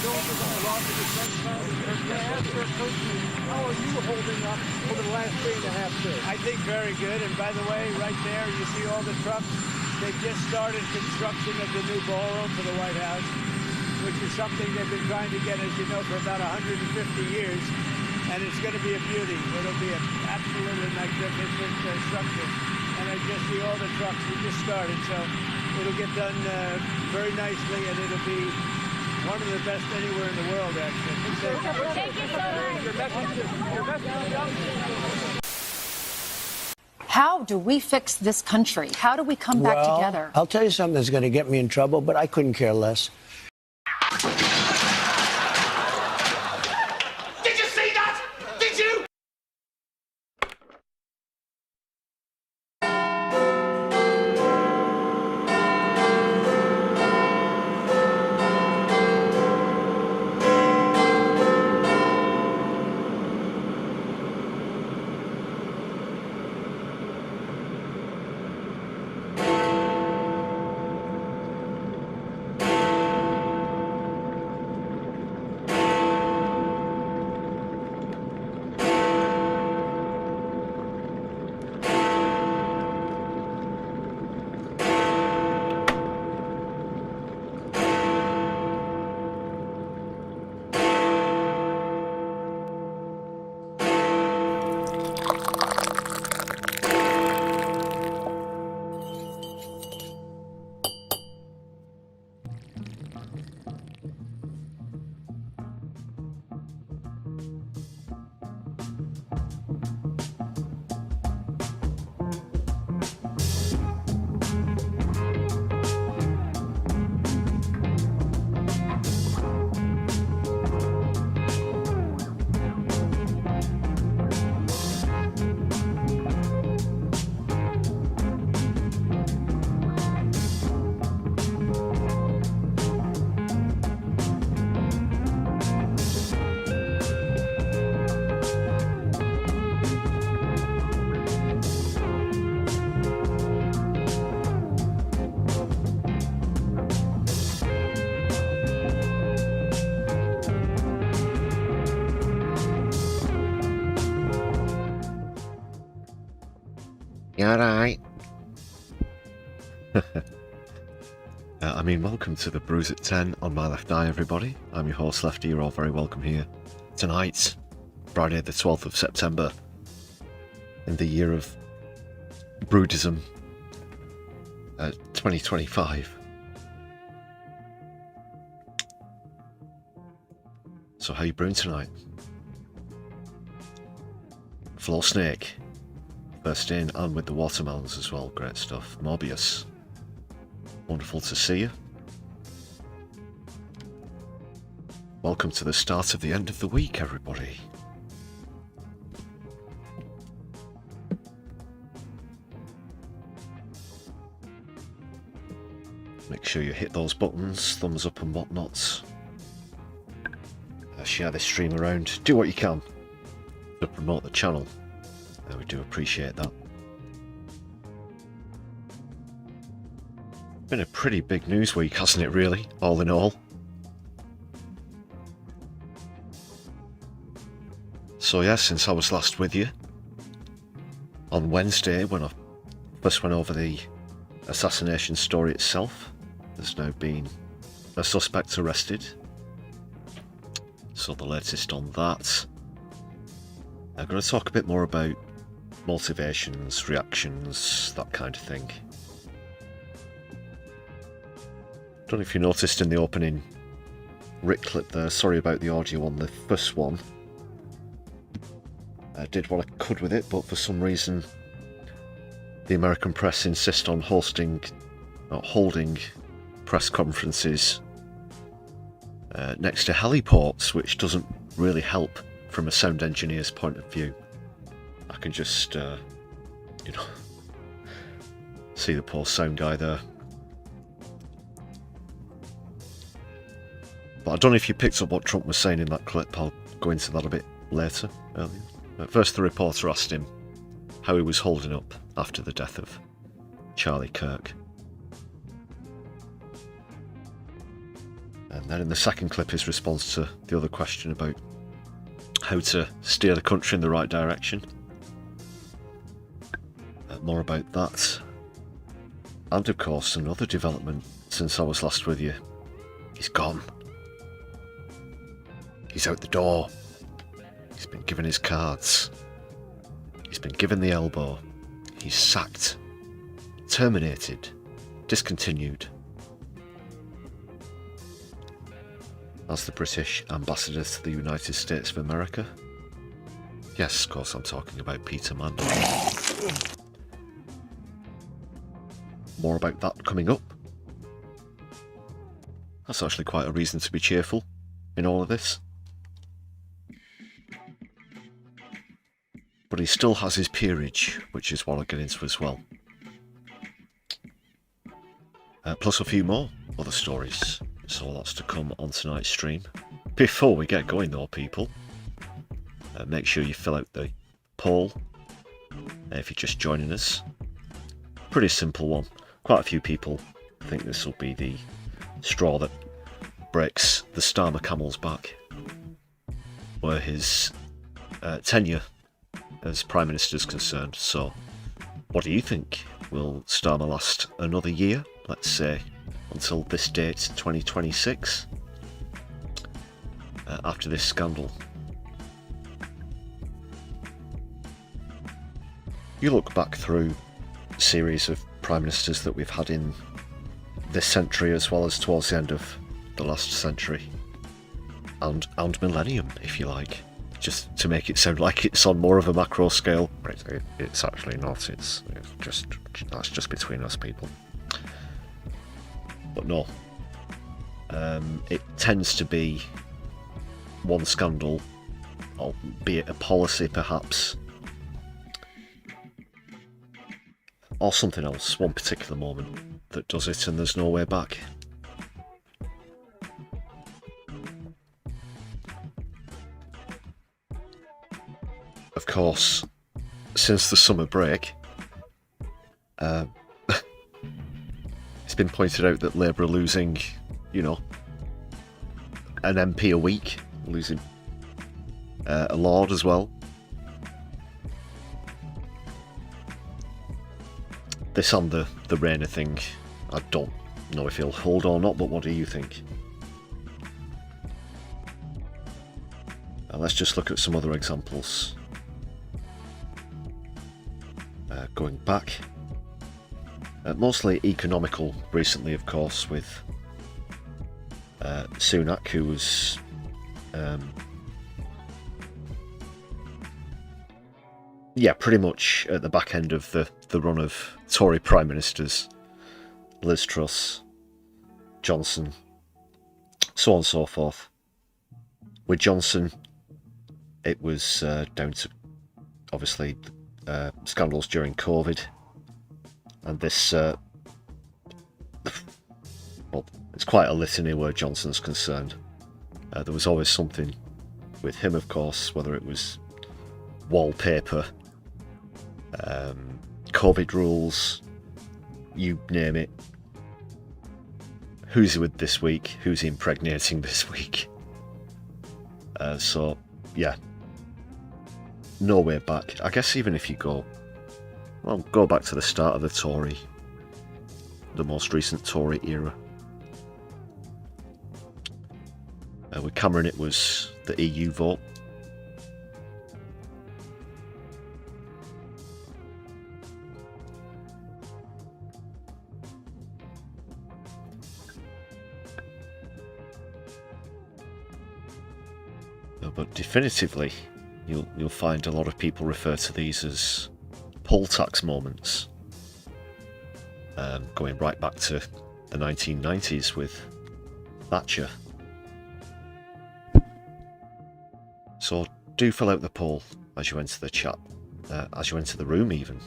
soldiers on the rock of the sunshine. How are you holding up over the last 3.5 days? I think very good. And by the way, right there, you see all the trucks. They've just started construction of the new ballroom for the White House, which is something they've been trying to get, as you know, for about 150 years. And it's going to be a beauty. It'll be an absolutely magnificent structure. And I just see all the trucks. We just started, so it'll get done very nicely, and it'll be one of the best anywhere in the world, actually. Thank you so much. Your message. How do we fix this country? How do we come back together? I'll tell you something that's going to get me in trouble, but I couldn't care less. Did you see that? Did you? You alright? Welcome to the Brews at 10 on my left eye, everybody. I'm your host, Lefty. You're all very welcome here. Tonight, Friday the 12th of September, in the year of Brewdism, 2025. So how you brewing tonight? Floor Snake. First in, and with the watermelons as well. Great stuff. Morbius. Wonderful to see you. Welcome to the start of the end of the week, everybody. Make sure you hit those buttons, thumbs up and whatnot. Share this stream around. Do what you can to promote the channel. We do appreciate that. Been a pretty big news week, hasn't it, really, all in all? So yeah, since I was last with you on Wednesday, when I first went over the assassination story itself, there's now been a suspect arrested. So the latest on that. I'm going to talk a bit more about motivations, reactions, that kind of thing. Don't know if you noticed in the opening Rick clip there, sorry about the audio on the first one. I did what I could with it, but for some reason the American press insist on holding press conferences next to heliports, which doesn't really help from a sound engineer's point of view. I can just, see the poor sound guy there. But I don't know if you picked up what Trump was saying in that clip. I'll go into that a bit later, earlier. But first, the reporter asked him how he was holding up after the death of Charlie Kirk. And then in the second clip, his response to the other question about how to steer the country in the right direction. More about that. And of course, another development since I was last with you. He's gone. He's out the door. He's been given his cards. He's been given the elbow. He's sacked, terminated, discontinued as the British ambassador to the United States of America. Yes, of course, I'm talking about Peter Mandel. More about that coming up. That's actually quite a reason to be cheerful in all of this. But he still has his peerage, which is what I'll get into as well. Plus a few more other stories. So lots to come on tonight's stream. Before we get going though, people, make sure you fill out the poll if you're just joining us. Pretty simple one. Quite a few people think this will be the straw that breaks the Starmer camel's back, where his tenure as Prime Minister is concerned. So what do you think? Will Starmer last another year? Let's say until this date, 2026, after this scandal. You look back through a series of Prime Ministers that we've had in this century as well as towards the end of the last century, and millennium, if you like, just to make it sound like it's on more of a macro scale. It's actually not. It's just, that's just between us people. But no, it tends to be one scandal, albeit a policy perhaps, or something else, one particular moment that does it and there's no way back. Of course, since the summer break, it's been pointed out that Labour are losing, you know, an MP a week, losing a Lord as well. This and the Rayner thing, I don't know if he'll hold or not, but what do you think? Let's just look at some other examples. Going back, mostly economical recently, of course, with Sunak, who was pretty much at the back end of the run of Tory Prime Ministers, Liz Truss, Johnson, so on and so forth. With Johnson, it was down to, obviously, scandals during COVID, and this, well, it's quite a litany where Johnson's concerned. There was always something with him, of course, whether it was wallpaper, COVID rules, you name it. Who's he with this week? Who's he impregnating this week? So, yeah. No way back. I guess even if you go back to the start of the most recent Tory era. With Cameron, it was the EU vote. But definitively, you'll find a lot of people refer to these as poll tax moments, going right back to the 1990s with Thatcher. So do fill out the poll as you enter the chat, as you enter the room even.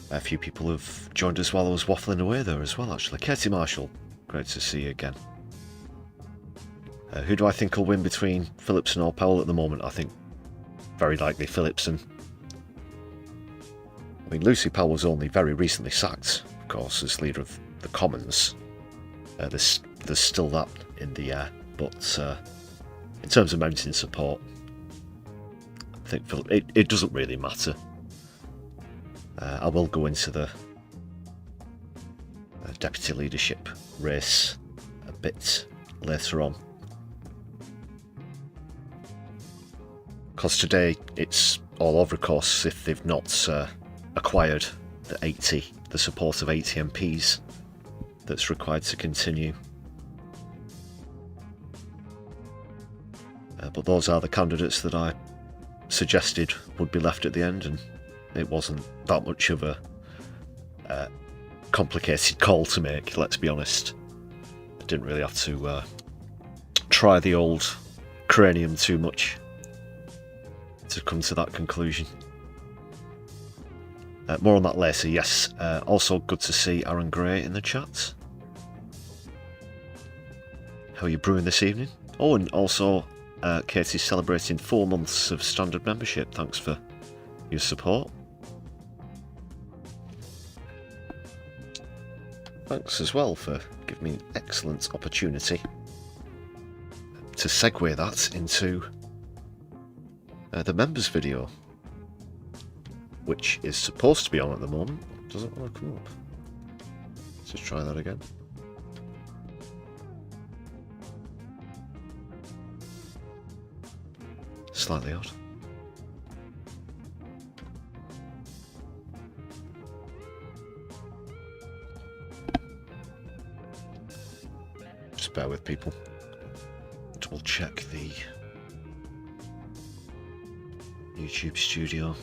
A few people have joined us while I was waffling away there as well, actually. Katie Marshall, great to see you again. Who do I think will win between Phillipson or Powell at the moment? I think very likely Phillipson. I mean, Lucy Powell was only very recently sacked, of course, as leader of the Commons. There's still that in the air, but in terms of mounting support, I think it doesn't really matter. I will go into the deputy leadership race a bit later on, because today it's all over, of course, if they've not acquired the support of 80 MPs that's required to continue. But those are the candidates that I suggested would be left at the end, and it wasn't that much of a complicated call to make, let's be honest. I didn't really have to try the old cranium too much to come to that conclusion. More on that later, yes. Also good to see Aaron Gray in the chat. How are you brewing this evening? Oh, and also Katie's celebrating 4 months of standard membership. Thanks for your support. Thanks as well for giving me an excellent opportunity to segue that into the members video, which is supposed to be on at the moment. Doesn't want to come up. Let's just try that again. Slightly odd. Just bear with people. Double check the YouTube studio.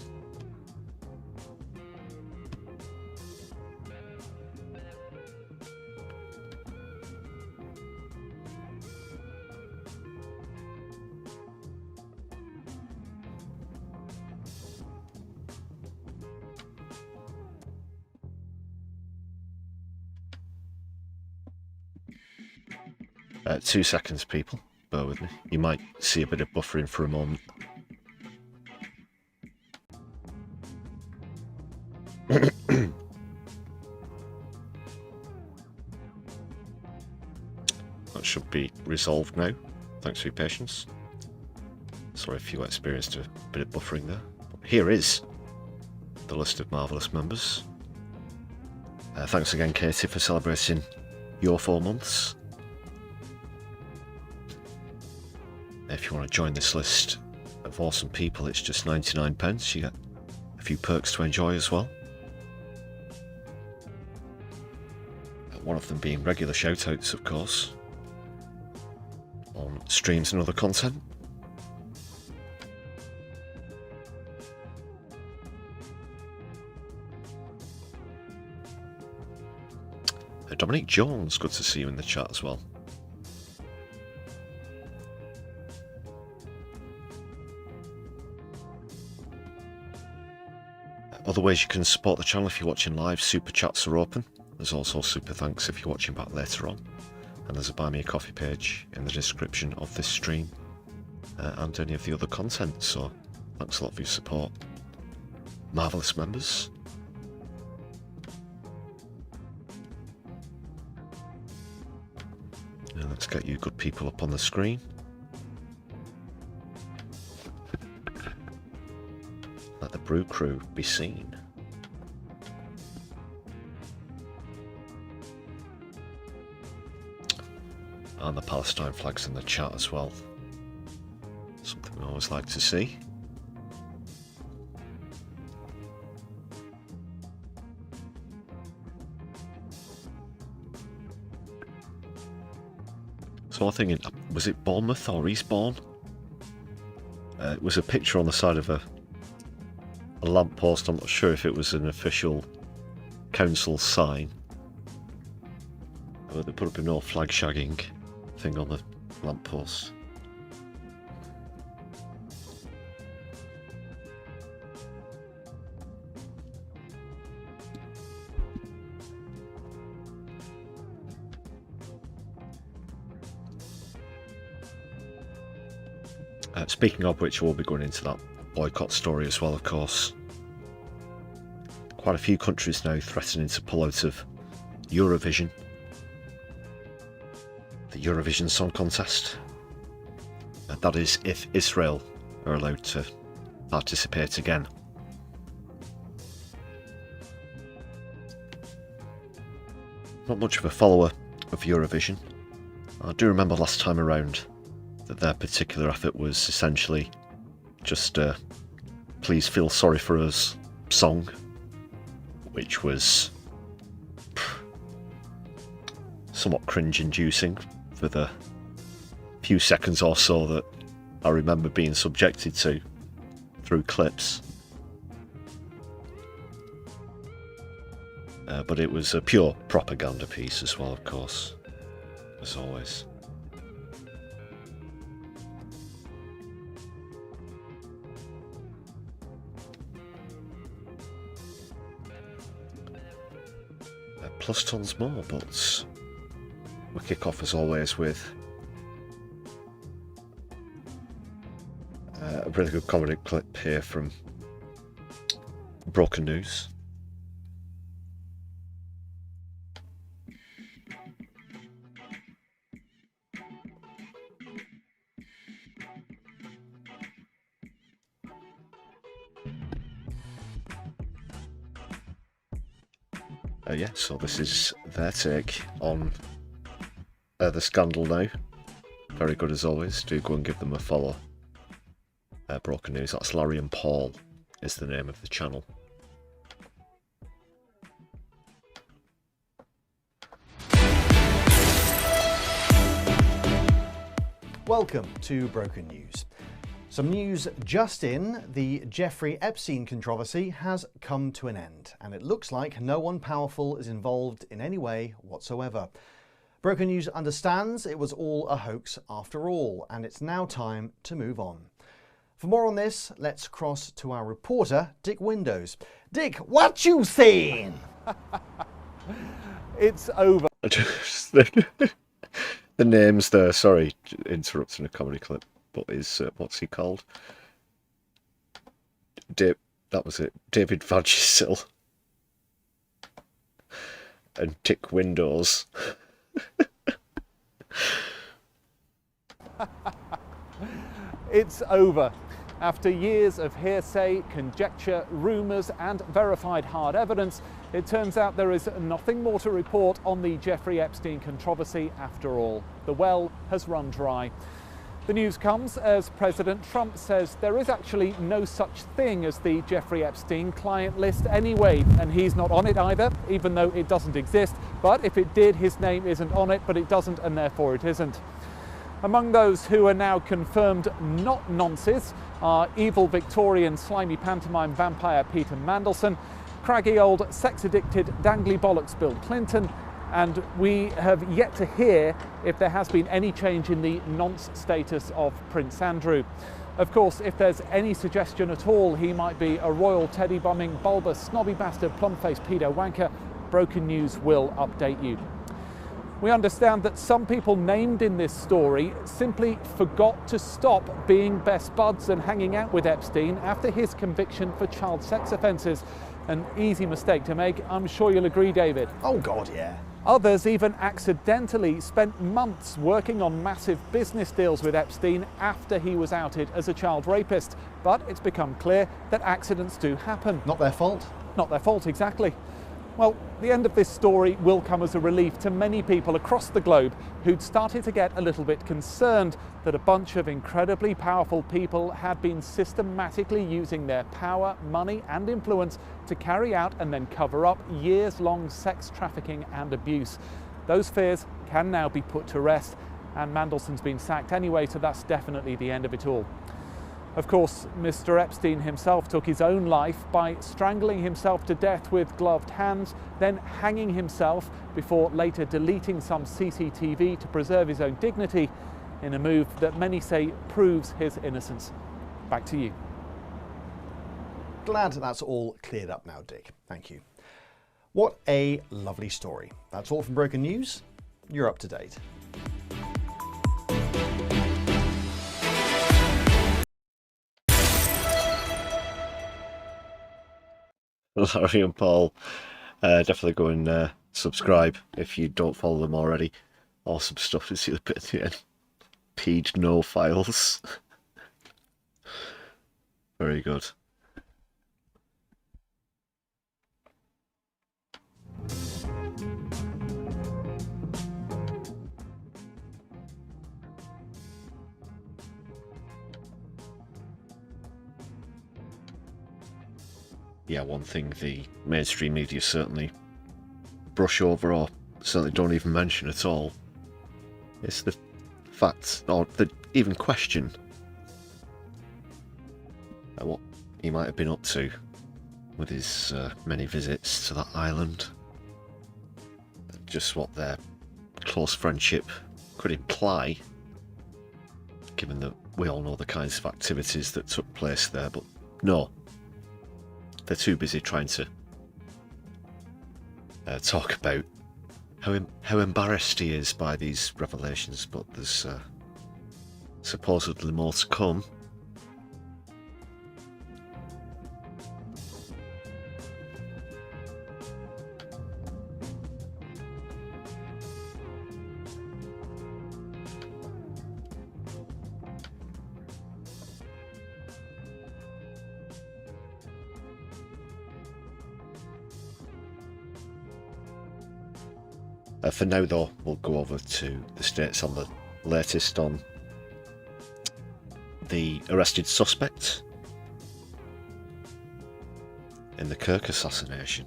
Uh, 2 seconds, people. Bear with me. You might see a bit of buffering for a moment. That should be resolved now. Thanks for your patience. Sorry if you experienced a bit of buffering there. Here is the list of marvellous members. Thanks again, Katie, for celebrating your 4 months. If you want to join this list of awesome people, it's just 99p. You get a few perks to enjoy as well. One of them being regular shoutouts, of course, on streams and other content. Dominic Jones, good to see you in the chat as well. Other ways you can support the channel: if you're watching live, super chats are open. There's also super thanks if you're watching back later on. And there's a buy me a coffee page in the description of this stream and any of the other content. So thanks a lot for your support. Marvellous members. Now let's get you good people up on the screen. Let the brew crew be seen. And the Palestine flags in the chat as well. Something we always like to see. So I think, was it Bournemouth or Eastbourne? It was a picture on the side of a lamppost. I'm not sure if it was an official council sign. But they put up a no flag shagging thing on the lamppost. Speaking of which, we'll be going into that boycott story as well, of course. quite a few countries now threatening to pull out of Eurovision, the Eurovision Song Contest. That is, if Israel are allowed to participate again. Not much of a follower of Eurovision. I do remember last time around that their particular effort was essentially just a "please feel sorry for us" song, which was somewhat cringe-inducing for the few seconds or so that I remember being subjected to through clips. But it was a pure propaganda piece as well, of course, as always. Plus tons more, but we kick off as always with a really good comedy clip here from Broken News. Yeah, so this is their take on the scandal now. Very good as always. Do go and give them a follow. Broken News, that's Larry and Paul is the name of the channel. Welcome to Broken News. Some news just in: the Jeffrey Epstein controversy has come to an end, and it looks like no one powerful is involved in any way whatsoever. Broken News understands it was all a hoax after all, and it's now time to move on. For more on this, let's cross to our reporter, Dick Windows. Dick, what you saying? It's over. The names there, sorry, interrupting a comedy clip. But is what's he called? That was it. David Vagisil and Dick Windows. It's over. After years of hearsay, conjecture, rumours and verified hard evidence, it turns out there is nothing more to report on the Jeffrey Epstein controversy after all. The well has run dry. The news comes as President Trump says there is actually no such thing as the Jeffrey Epstein client list anyway, and he's not on it either, even though it doesn't exist. But if it did, his name isn't on it, but it doesn't, and therefore it isn't. Among those who are now confirmed not nonces are evil Victorian slimy pantomime vampire Peter Mandelson, craggy old sex-addicted dangly bollocks Bill Clinton, and we have yet to hear if there has been any change in the nonce status of Prince Andrew. Of course, if there's any suggestion at all he might be a royal teddy-bombing, bulbous, snobby bastard, plum-faced pedo wanker, Broken News will update you. We understand that some people named in this story simply forgot to stop being best buds and hanging out with Epstein after his conviction for child sex offences. An easy mistake to make, I'm sure you'll agree, David. Oh God, yeah. Others even accidentally spent months working on massive business deals with Epstein after he was outed as a child rapist. But it's become clear that accidents do happen. Not their fault? Not their fault, exactly. Well, the end of this story will come as a relief to many people across the globe who'd started to get a little bit concerned that a bunch of incredibly powerful people had been systematically using their power, money and influence to carry out and then cover up years-long sex trafficking and abuse. Those fears can now be put to rest, and Mandelson's been sacked anyway, so that's definitely the end of it all. Of course, Mr. Epstein himself took his own life by strangling himself to death with gloved hands, then hanging himself before later deleting some CCTV to preserve his own dignity, in a move that many say proves his innocence. Back to you. Glad that's all cleared up now, Dick. Thank you. What a lovely story. That's all from Broken News. You're up to date. Larry and Paul, definitely go and subscribe if you don't follow them already. Awesome stuff. You see the bit at the end. Page no files. Very good. Yeah, one thing the mainstream media certainly brush over, or certainly don't even mention at all, is the fact, or the even question, what he might have been up to with his many visits to that island. Just what their close friendship could imply, given that we all know the kinds of activities that took place there. But no, they're too busy trying to talk about how embarrassed he is by these revelations, but there's supposedly more to come. For now, though, we'll go over to the States on the latest on the arrested suspect in the Kirk assassination.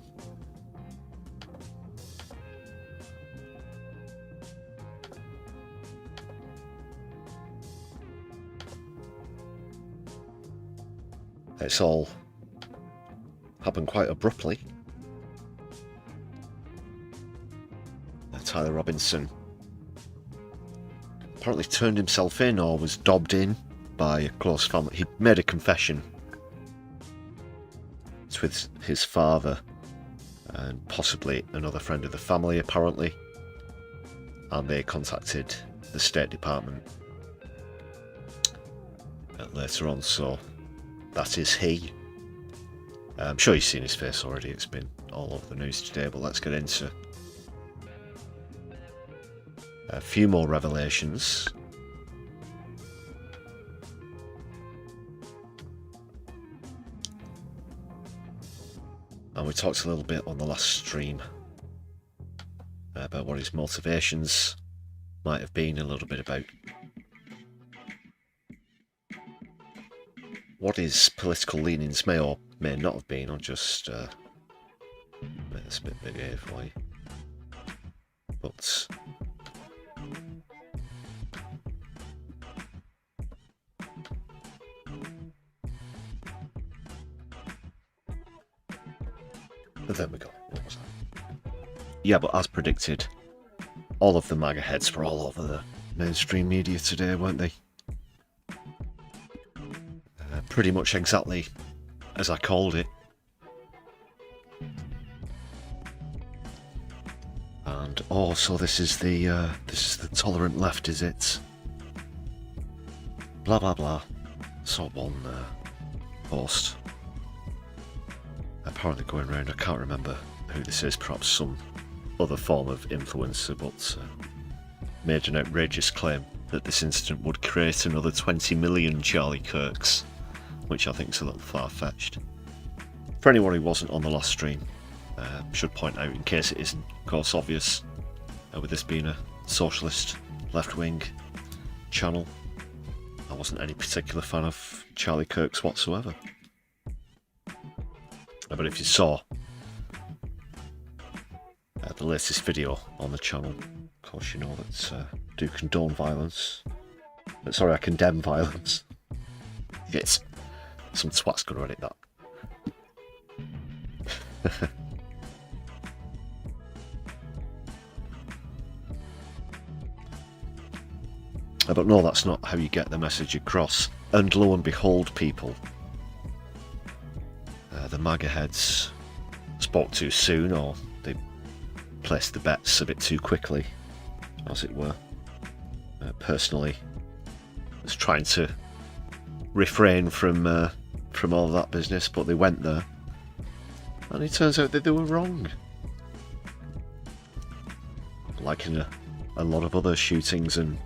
It's all happened quite abruptly. Tyler Robinson apparently turned himself in, or was dobbed in by a close family. He made a confession. It's with his father and possibly another friend of the family, apparently. And they contacted the State Department later on, so that is he. I'm sure you've seen his face already, it's been all over the news today, but let's get into a few more revelations. And we talked a little bit on the last stream about what his motivations might have been, a little bit about what his political leanings may or may not have been. I'll just make this a bit bigger here for you. But there we go. What was that? Yeah, but as predicted, all of the MAGA heads were all over the mainstream media today, weren't they? Pretty much exactly as I called it. And oh, so this is the tolerant left, is it? Blah blah blah. Saw one post apparently going around. I can't remember who this is. Perhaps some other form of influencer, but made an outrageous claim that this incident would create another 20 million Charlie Kirks, which I think is a little far-fetched. For anyone who wasn't on the last stream, should point out, in case it isn't, of course, obvious, with this being a socialist left-wing channel, I wasn't any particular fan of Charlie Kirk's whatsoever. But if you saw the latest video on the channel, of course you know that I do condone violence. Sorry, I condemn violence. Yes, some twat's gonna edit that. But no, that's not how you get the message across. And lo and behold, people, the MAGA heads spoke too soon, or they placed the bets a bit too quickly, as it were. Personally, I was trying to refrain from all of that business, but they went there. And it turns out that they were wrong. Like in a lot of other shootings and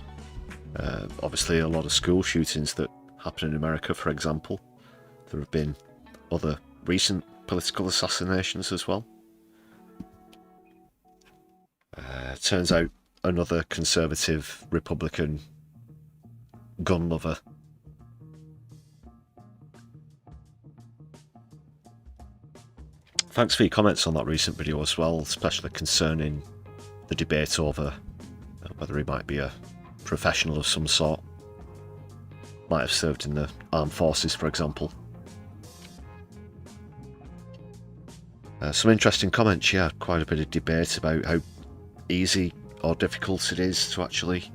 obviously a lot of school shootings that happen in America, for example. There have been other recent political assassinations as well. Turns out another conservative Republican gun lover Thanks for your comments on that recent video as well, especially concerning the debate over whether he might be a professional of some sort. Might have served in the armed forces, for example. Some interesting comments, yeah, quite a bit of debate about how easy or difficult it is to actually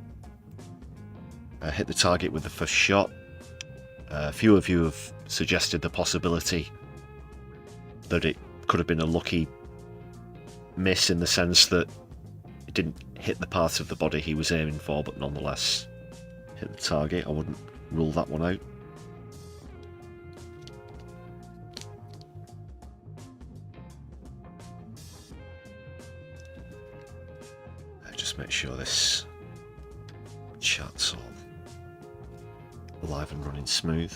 hit the target with the first shot. A few of you have suggested the possibility that it could have been a lucky miss in the sense that it didn't hit the part of the body he was aiming for, but nonetheless hit the target. I wouldn't rule that one out. Just make sure this chat's all live and running smooth.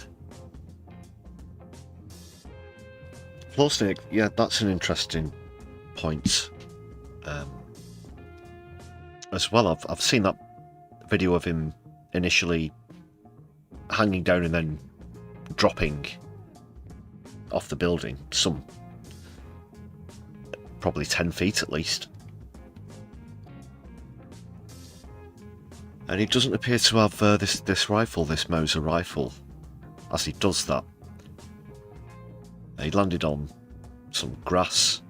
Floor snake, yeah, that's an interesting point. As well, I've seen that video of him initially hanging down and then dropping off the building, probably 10 feet at least. And he doesn't appear to have this rifle, this Mauser rifle. As he does that, he landed on some grass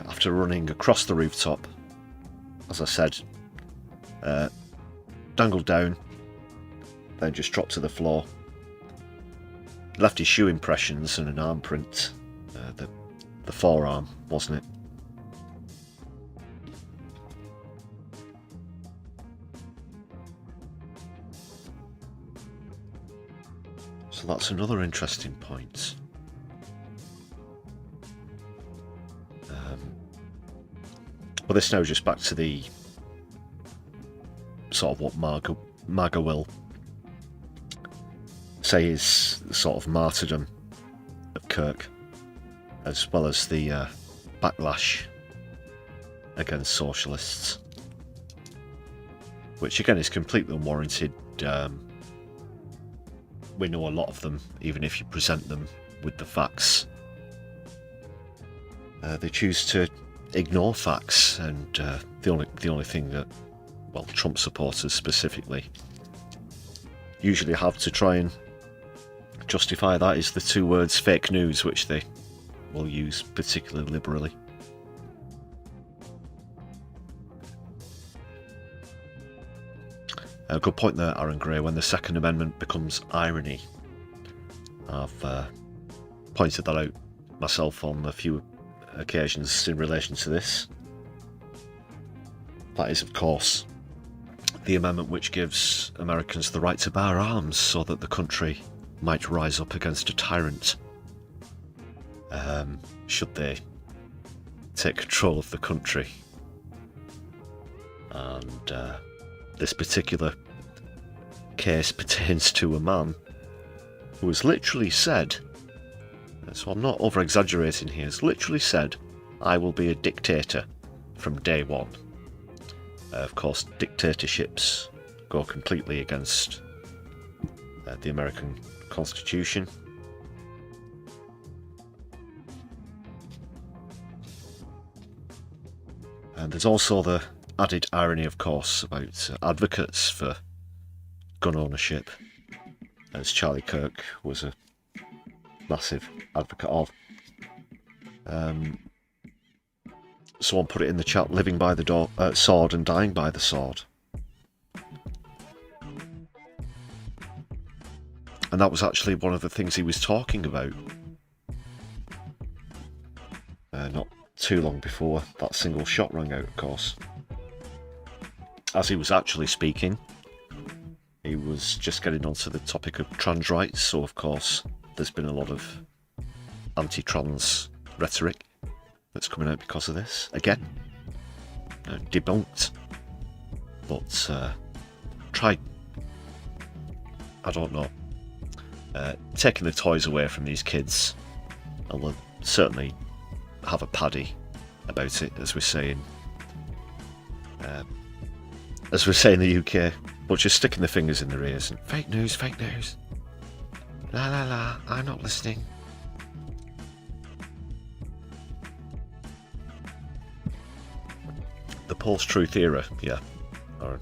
after running across the rooftop. As I said, dangled down, then just dropped to the floor. Left his shoe impressions and an arm print, the forearm, wasn't it? So that's another interesting point. Well, this now just back to the sort of what MAGA will say is the sort of martyrdom of Kirk, as well as the backlash against socialists, which again is completely unwarranted. We know a lot of them, even if you present them with the facts. They choose to ignore facts, and the only thing that, well, Trump supporters specifically usually have to try and justify that is the two words fake news, which they will use particularly liberally. A good point there, Aaron Gray. When the Second Amendment becomes irony, I've pointed that out myself on a few occasions in relation to this. That is, of course, the amendment which gives Americans the right to bear arms so that the country might rise up against a tyrant should they take control of the country. And this particular case pertains to a man who has literally said, so I'm not over-exaggerating here, has literally said, I will be a dictator from day one. Of course, dictatorships go completely against the American Constitution. And there's also the added irony, of course, about advocates for gun ownership, as Charlie Kirk was a massive advocate of. Someone put it in the chat, living by the sword and dying by the sword. And that was actually one of the things he was talking about not too long before that single shot rang out, of course. As he was actually speaking, he was just getting onto the topic of trans rights, so of course there's been a lot of anti-trans rhetoric that's coming out because of this. Again, debunked. But try, I don't know, taking the toys away from these kids. And we'll certainly have a paddy about it, as we say in the UK. But just sticking the fingers in their ears and fake news, la la la, I'm not listening. The post-truth era, yeah. Alright.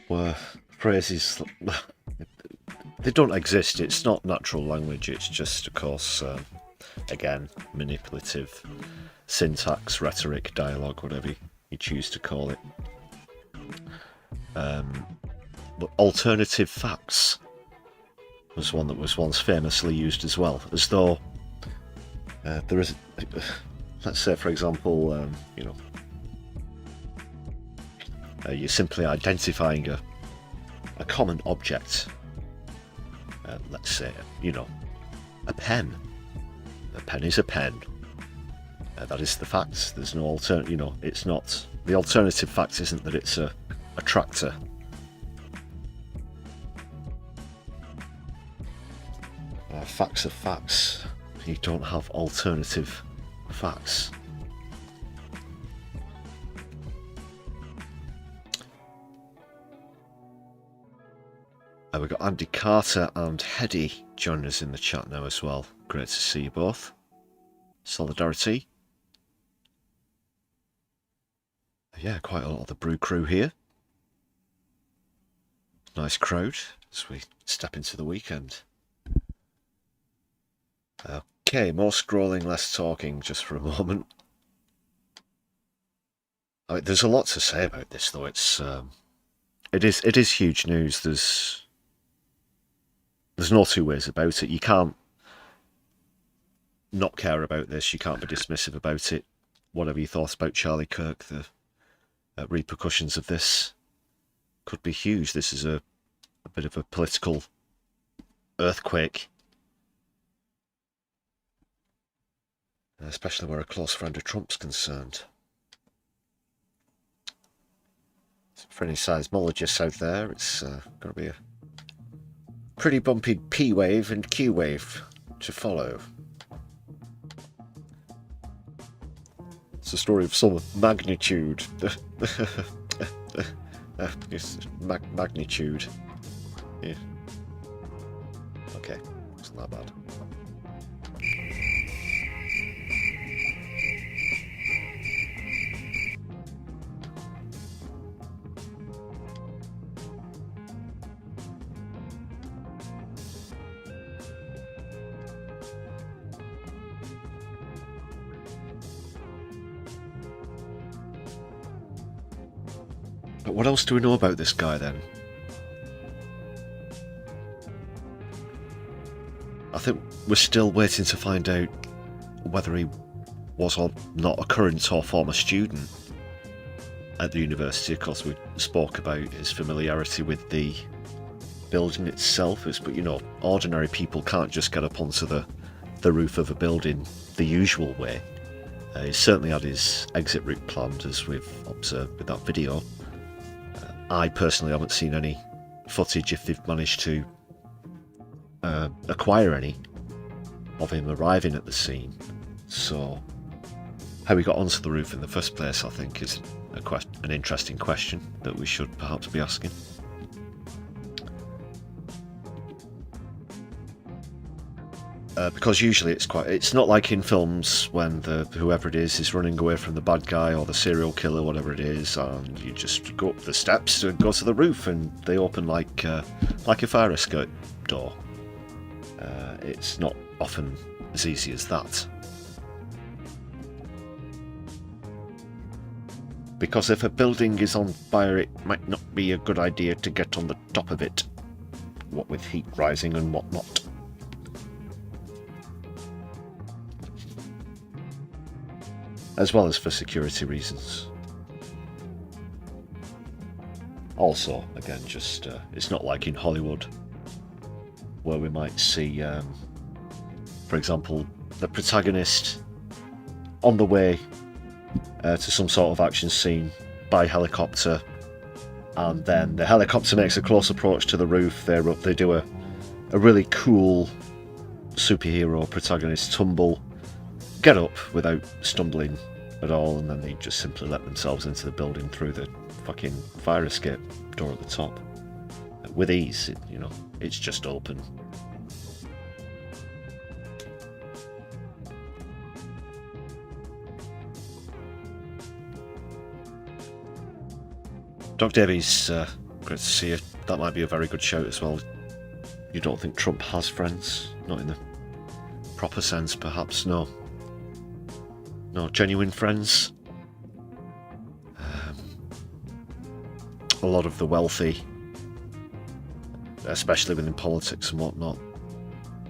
Were phrases, they don't exist. It's not natural language. It's just, of course, again, manipulative syntax, rhetoric, dialogue, whatever you choose to call it. But alternative facts was one that was once famously used as well, as though there is, let's say, for example, you're simply identifying a common object. Let's say, a pen. A pen is a pen. That is the fact. There's no alternative. It's not. The alternative fact isn't that it's a tractor. Facts are facts. You don't have alternative facts. We've got Andy Carter and Hedy joining us in the chat now as well. Great to see you both. Solidarity. Yeah, quite a lot of the Brew crew here. Nice crowd as we step into the weekend. Okay, more scrolling, less talking, just for a moment. There's a lot to say about this, though. It is huge news. There's no two ways about it. You can't not care about this. You can't be dismissive about it. Whatever you thought about Charlie Kirk, the repercussions of this could be huge. This is a bit of a political earthquake. Especially where a close friend of Trump's concerned. So for any seismologists out there, it's going to be a pretty bumpy P wave and Q wave to follow. It's a story of some magnitude. Magnitude. Yeah. Okay, it's not bad. But what else do we know about this guy then? I think we're still waiting to find out whether he was or not a current or former student at the university. Of course, we spoke about his familiarity with the building itself. But ordinary people can't just get up onto the roof of a building the usual way. He certainly had his exit route planned, as we've observed with that video. I personally haven't seen any footage, if they've managed to acquire any, of him arriving at the scene. So how he got onto the roof in the first place, I think, is an interesting question that we should perhaps be asking. Because usually it's not like in films when whoever it is running away from the bad guy or the serial killer, whatever it is, and you just go up the steps and go to the roof and they open like a fire escape door. It's not often as easy as that. Because if a building is on fire, it might not be a good idea to get on the top of it, what with heat rising and whatnot. As well as for security reasons. Also, again, just it's not like in Hollywood where we might see, for example, the protagonist on the way to some sort of action scene by helicopter, and then the helicopter makes a close approach to the roof. They do a really cool superhero protagonist tumble, get up without stumbling at all, and then they just simply let themselves into the building through the fucking fire escape door at the top with ease. It's just open. Doc Davies, great to see you. That might be a very good shout as well. You don't think Trump has friends? Not in the proper sense, perhaps. No, genuine friends. A lot of the wealthy, especially within politics and whatnot,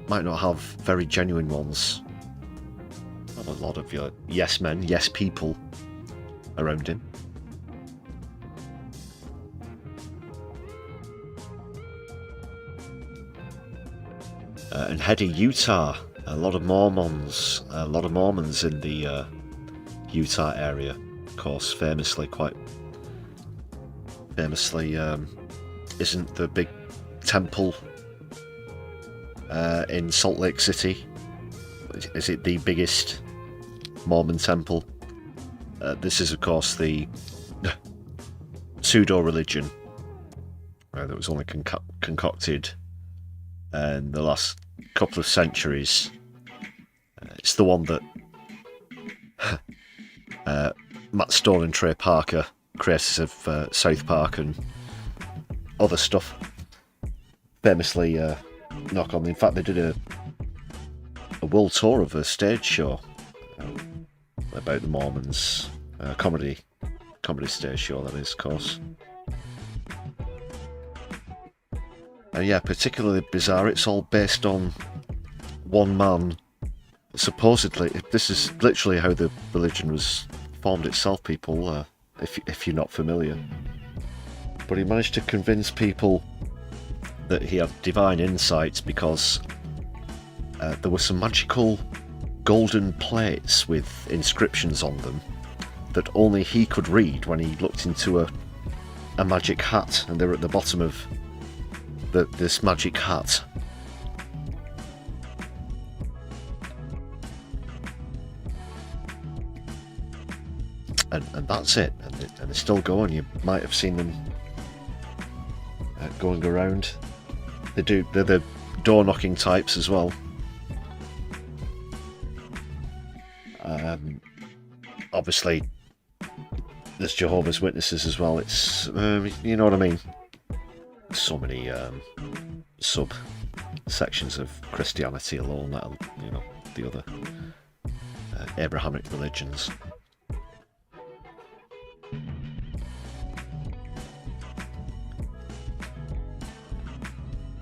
might not have very genuine ones. Not a lot of your yes men, yes people around him. In Heady, Utah, a lot of Mormons in the Utah area. Of course, famously, isn't the big temple in Salt Lake City? Is it the biggest Mormon temple? This is, of course, the pseudo-religion that was only concocted in the last couple of centuries. It's the one that Matt Stone and Trey Parker, creators of South Park and other stuff, famously knock on. In fact, they did a world tour of a stage show about the Mormons, comedy stage show, that is, of course. Yeah, particularly bizarre. It's all based on one man. Supposedly, this is literally how the religion was formed itself, people, if you're not familiar. But he managed to convince people that he had divine insights because there were some magical golden plates with inscriptions on them that only he could read when he looked into a magic hat, and they were at the bottom of this magic hat. And that's it. And they're still going. You might have seen them going around. They're the door knocking types as well. Obviously, there's Jehovah's Witnesses as well. It's you know what I mean. So many sub sections of Christianity alone, the other Abrahamic religions.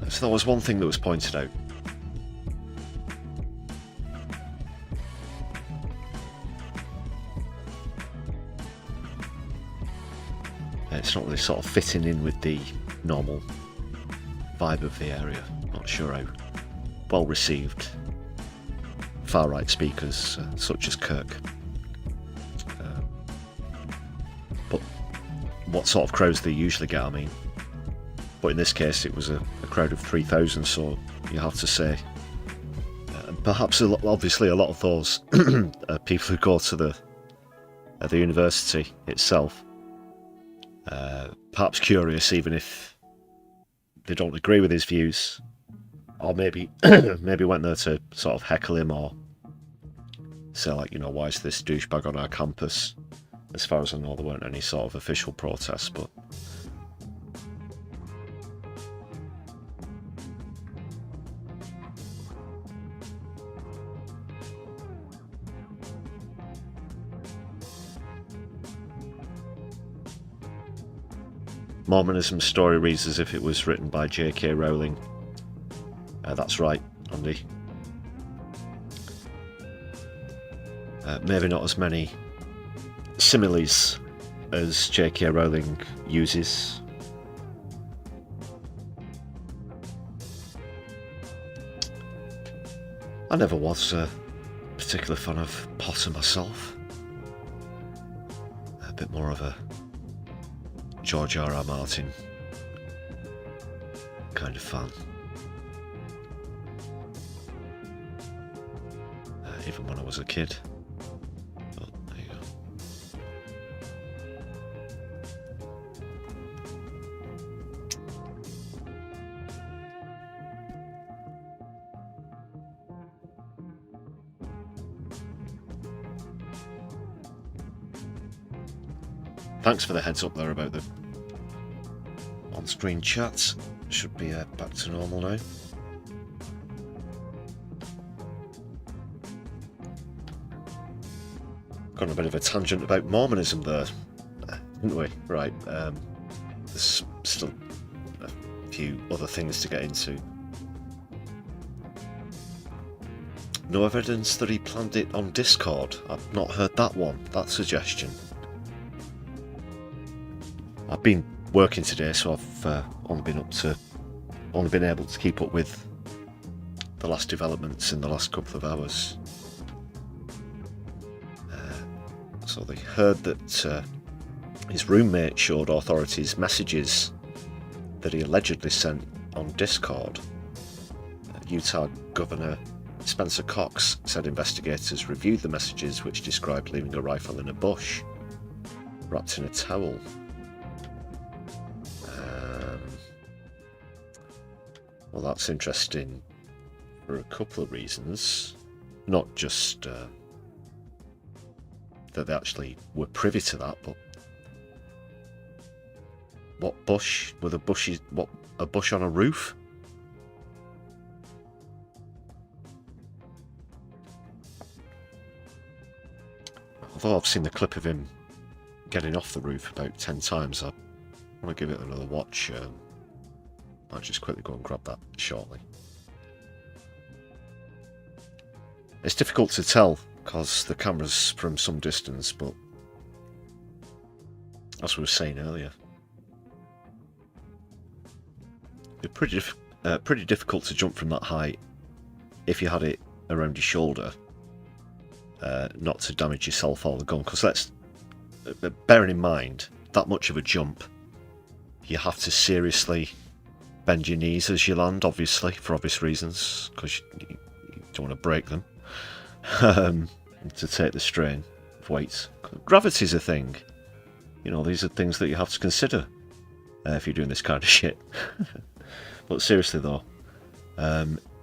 So that was one thing that was pointed out. It's not really sort of fitting in with the normal vibe of the area. Not sure how well received far-right speakers such as Kirk. But what sort of crowds they usually get, I mean. But in this case it was a crowd of 3,000, so you have to say perhaps obviously a lot of those people who go to the university itself, perhaps curious even if they don't agree with his views, or maybe went there to sort of heckle him or say, like, why is this douchebag on our campus? As far as I know, there weren't any sort of official protests, but Mormonism's story reads as if it was written by J.K. Rowling. That's right, Andy. Maybe not as many similes as J.K. Rowling uses, I never was a particular fan of Potter myself. A bit more of a George R.R. Martin kind of fan. Even when I was a kid. But there you go. Thanks for the heads up there about the on-screen chats. Should be back to normal now. Got a bit of a tangent about Mormonism there, didn't we? Right, there's still a few other things to get into. No evidence that he planned it on Discord. I've not heard that suggestion. I've been working today, so I've only been able to keep up with the last developments in the last couple of hours. So they heard that his roommate showed authorities messages that he allegedly sent on Discord. Utah Governor Spencer Cox said investigators reviewed the messages which described leaving a rifle in a bush, wrapped in a towel. Well, that's interesting for a couple of reasons. Not just that they actually were privy to that, but what bush? Were the bushes? What, a bush on a roof? Although I've seen the clip of him getting off the roof about 10 times, I want to give it another watch. I'll just quickly go and grab that shortly. It's difficult to tell because the camera's from some distance, but as we were saying earlier, it's pretty difficult to jump from that height if you had it around your shoulder, not to damage yourself or the gun. Because bearing in mind that much of a jump, you have to seriously bend your knees as you land, obviously, for obvious reasons, because you don't want to break them. To take the strain of weights. Gravity's a thing. You know, these are things that you have to consider if you're doing this kind of shit. But seriously though,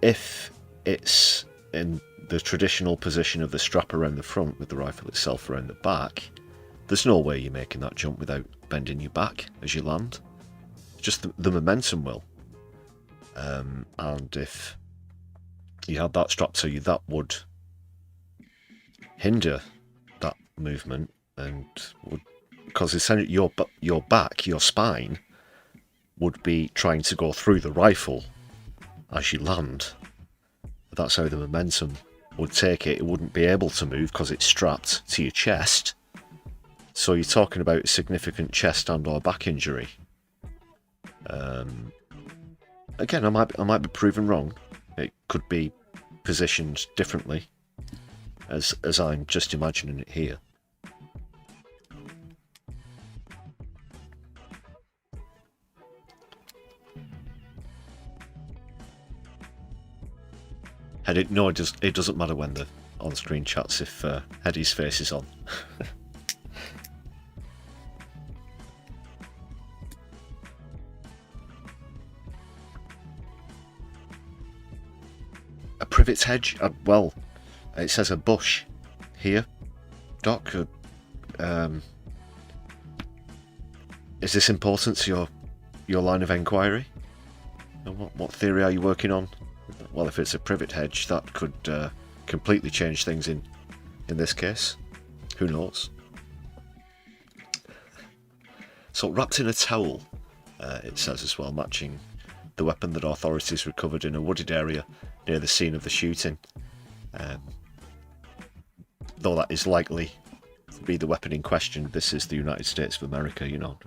if it's in the traditional position of the strap around the front with the rifle itself around the back, there's no way you're making that jump without bending your back as you land. Just the momentum will. And if you had that strapped to you, that would hinder that movement, and would, because essentially your back, your spine, would be trying to go through the rifle as you land. That's how the momentum would take it. It wouldn't be able to move because it's strapped to your chest. So you're talking about a significant chest and or back injury. Again, I might be proven wrong. It could be positioned differently, as I'm just imagining it here. And it doesn't matter when the on-screen chats if Eddie's face is on. A privet's hedge? Well, it says a bush here. Doc, is this important to your line of enquiry? What theory are you working on? Well, if it's a privet hedge, that could completely change things in this case. Who knows? So, wrapped in a towel, it says as well, matching the weapon that authorities recovered in a wooded area near the scene of the shooting. Though that is likely to be the weapon in question, this is the United States of America, you know.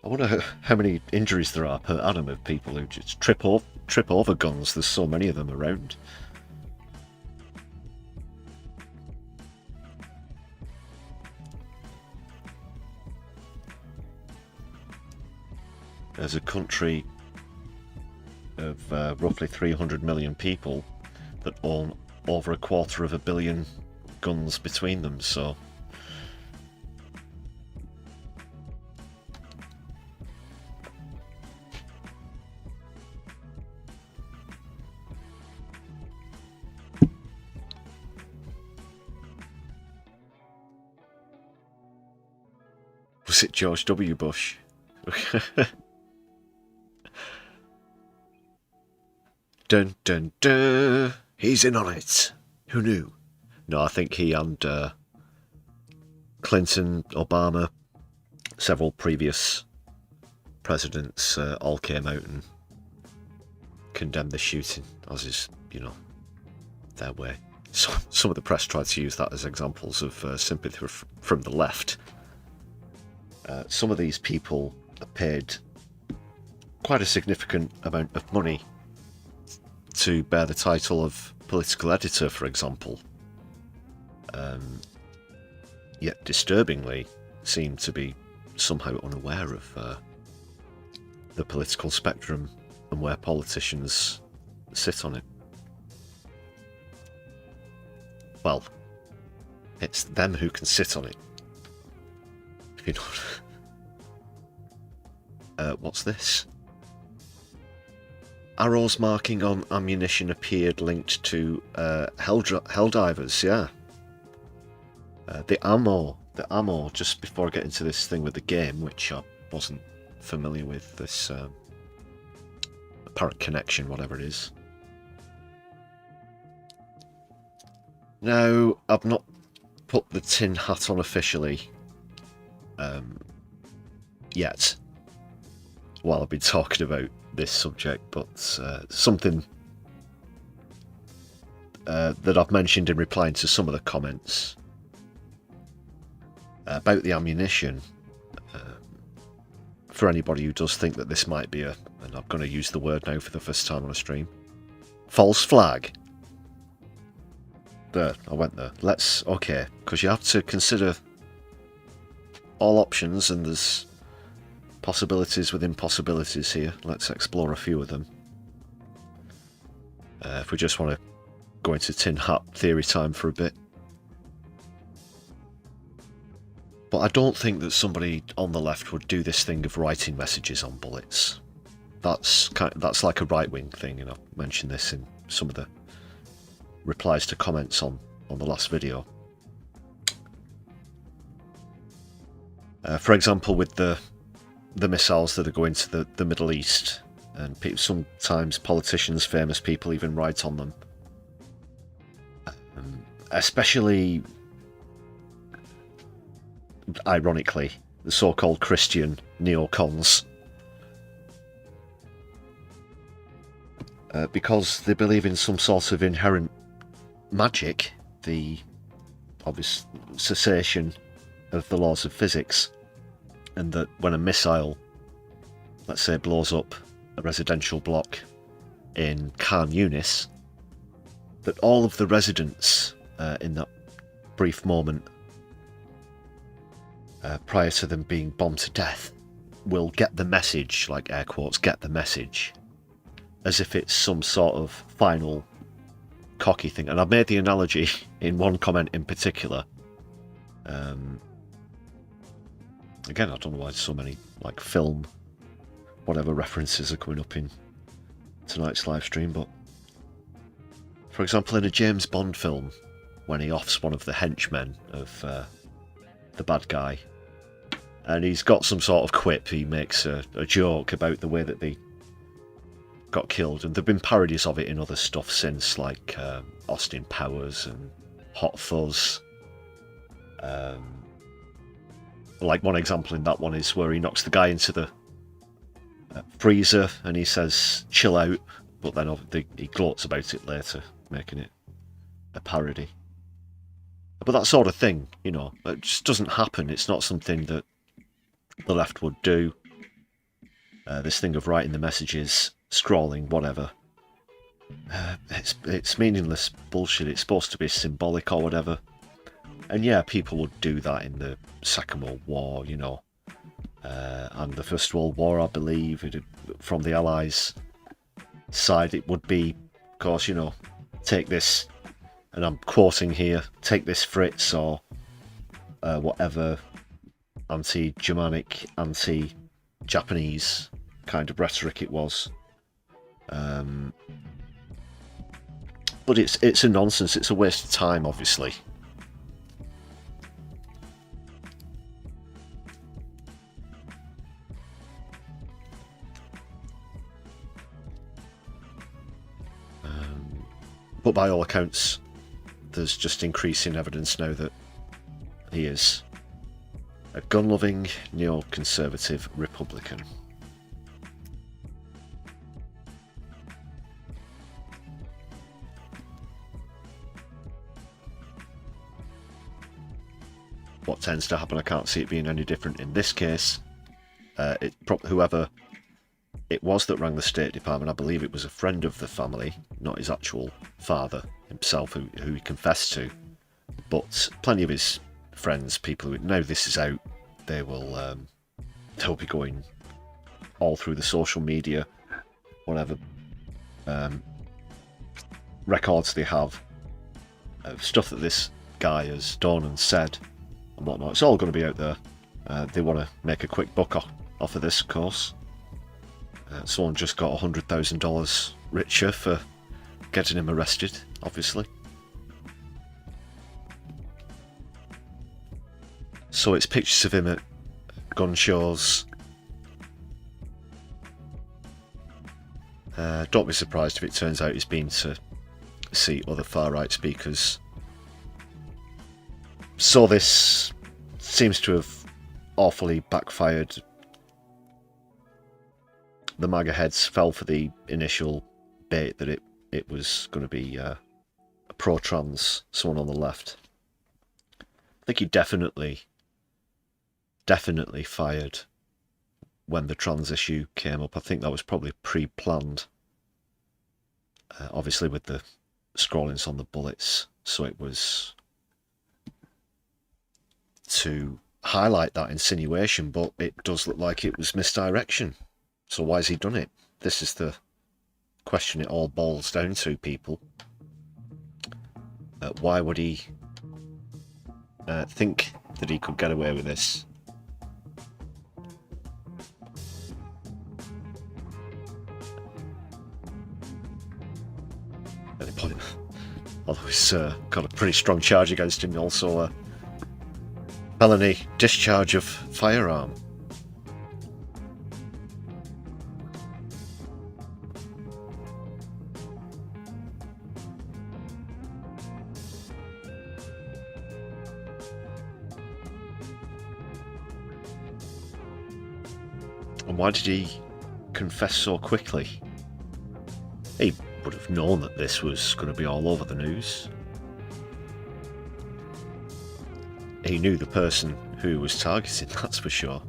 I wonder how many injuries there are per annum of people who just trip trip over guns. There's so many of them around. There's a country of roughly 300 million people that own over 250 million guns between them, so was it George W. Bush? Dun dun dun! He's in on it. Who knew? No, I think he and Clinton, Obama, several previous presidents all came out and condemned the shooting, as is, you know, their way. So, some of the press tried to use that as examples of sympathy from the left. Some of these people paid quite a significant amount of money to bear the title of political editor, for example, yet disturbingly seem to be somehow unaware of the political spectrum and where politicians sit on it. Well, it's them who can sit on it. If you know. What's this? Arrows marking on ammunition appeared linked to Helldivers, yeah. The ammo, just before I get into this thing with the game, which I wasn't familiar with, this apparent connection, whatever it is. Now, I've not put the tin hat on officially yet, while I've been talking about this subject, but something that I've mentioned in replying to some of the comments about the ammunition, for anybody who does think that this might be and I'm going to use the word now for the first time on a stream, false flag. There, I went there. Okay, because you have to consider all options, and there's possibilities within possibilities here. Let's explore a few of them. If we just want to go into tin hat theory time for a bit. But I don't think that somebody on the left would do this thing of writing messages on bullets. That's like a right-wing thing, and I've mentioned this in some of the replies to comments on the last video. For example, with the missiles that are going to the Middle East, and sometimes politicians, famous people even write on them. Especially, ironically, the so-called Christian neocons. Because they believe in some sort of inherent magic, the obvious cessation of the laws of physics, and that when a missile, let's say, blows up a residential block in Khan Yunis, that all of the residents in that brief moment prior to them being bombed to death will get the message, like air quotes, get the message, as if it's some sort of final cocky thing. And I've made the analogy in one comment in particular. Again, I don't know why so many like film, whatever references are coming up in tonight's live stream, but for example, in a James Bond film, when he offs one of the henchmen of the bad guy, and he's got some sort of quip, he makes a joke about the way that they got killed, and there have been parodies of it in other stuff since, like Austin Powers and Hot Fuzz. Like one example in that one is where he knocks the guy into the freezer and he says chill out, but then he gloats about it later, making it a parody. But that sort of thing, you know, it just doesn't happen. It's not something that the left would do. This thing of writing the messages scrolling, whatever. It's meaningless bullshit. It's supposed to be symbolic or whatever. And yeah, people would do that in the Second World War, you know. And the First World War, I believe, from the Allies' side, it would be, of course, you know, take this, and I'm quoting here, take this Fritz, or whatever anti-Germanic, anti-Japanese kind of rhetoric it was. But it's a nonsense. It's a waste of time, obviously. But by all accounts, there's just increasing evidence now that he is a gun-loving, neoconservative Republican. What tends to happen, I can't see it being any different in this case. Whoever it was that rang the State Department, I believe it was a friend of the family, not his actual father himself, who he confessed to. But plenty of his friends, people who now this is out, they'll be going all through the social media, whatever records they have of stuff that this guy has done and said and whatnot. It's all going to be out there. They want to make a quick buck off of this, of course. Someone just got $100,000 richer for getting him arrested, obviously. So it's pictures of him at gun shows. Don't be surprised if it turns out he's been to see other far-right speakers. So this seems to have awfully backfired. The MAGA heads fell for the initial bait that it was going to be a pro-trans, someone on the left. I think he definitely fired when the trans issue came up. I think that was probably pre-planned, obviously with the scrollings on the bullets, so it was to highlight that insinuation, but it does look like it was misdirection. So why has he done it? This is the question it all boils down to, people. Why would he think that he could get away with this? Although he's got a pretty strong charge against him, also a felony discharge of firearm. And why did he confess so quickly? He would have known that this was going to be all over the news. He knew the person who was targeted, that's for sure.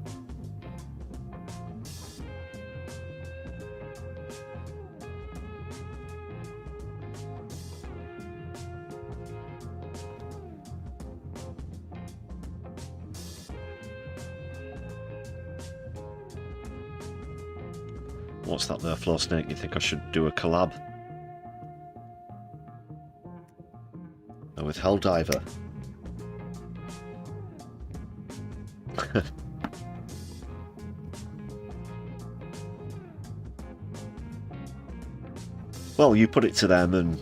What's that there, Floor Snake? You think I should do a collab? With Helldiver. Well, you put it to them and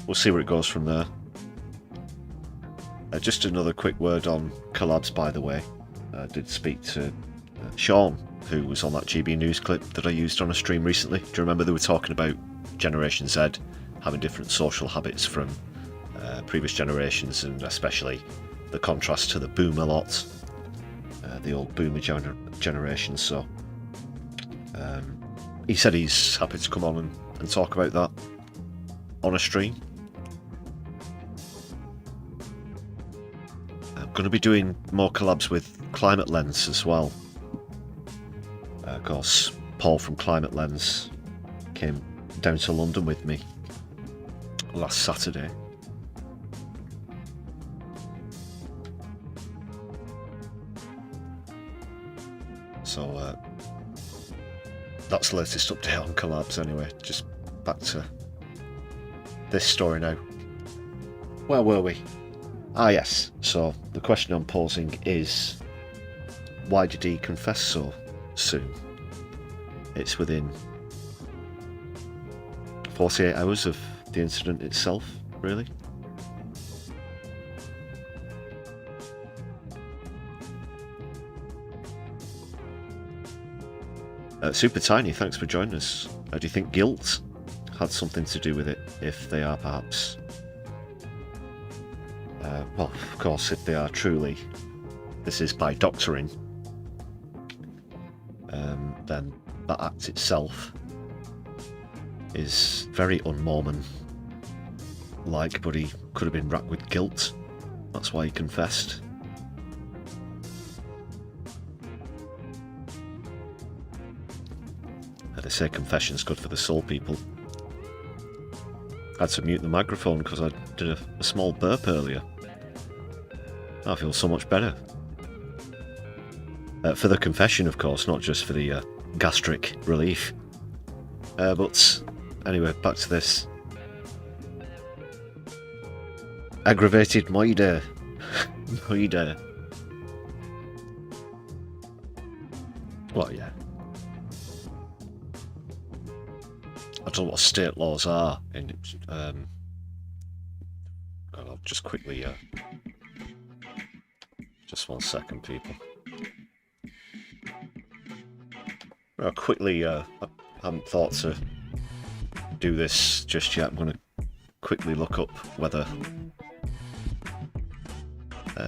we'll see where it goes from there. Just another quick word on collabs, by the way. I did speak to Sean, who was on that GB News clip that I used on a stream recently. Do you remember they were talking about Generation Z having different social habits from previous generations, and especially the contrast to the boomer lot, the old boomer generation. So he said he's happy to come on and talk about that on a stream. I'm going to be doing more collabs with Climate Lens as well. Of course, Paul from Climate Lens came down to London with me last Saturday. So that's the latest update on collabs anyway. Just back to this story now. Where were we? Ah yes, so the question I'm posing is, why did he confess so soon? It's within 48 hours of the incident itself, really. Super Tiny, thanks for joining us. Do you think guilt had something to do with it, if they are perhaps... well, of course, if they are truly... this is by doctoring, then that act itself is very un-Mormon-like, but he could have been racked with guilt. That's why he confessed. They say confession's good for the soul, people. I had to mute the microphone because I did a small burp earlier. I feel so much better. For the confession, of course, not just for the gastric relief. But anyway, back to this. Aggravated murder. Murder. Well, yeah. I don't know what state laws are in I'll just quickly just 1 second, people. I'll quickly I haven't thought to do this just yet. I'm going to quickly look up whether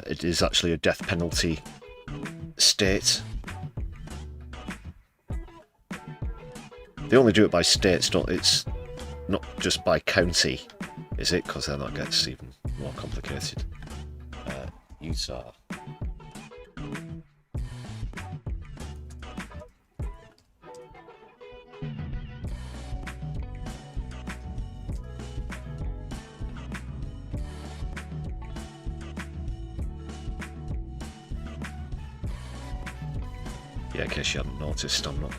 it is actually a death penalty state. They only do it by states, it's not just by county, is it? Because then that gets even more complicated. Utah. Yeah, in case you hadn't noticed, I'm not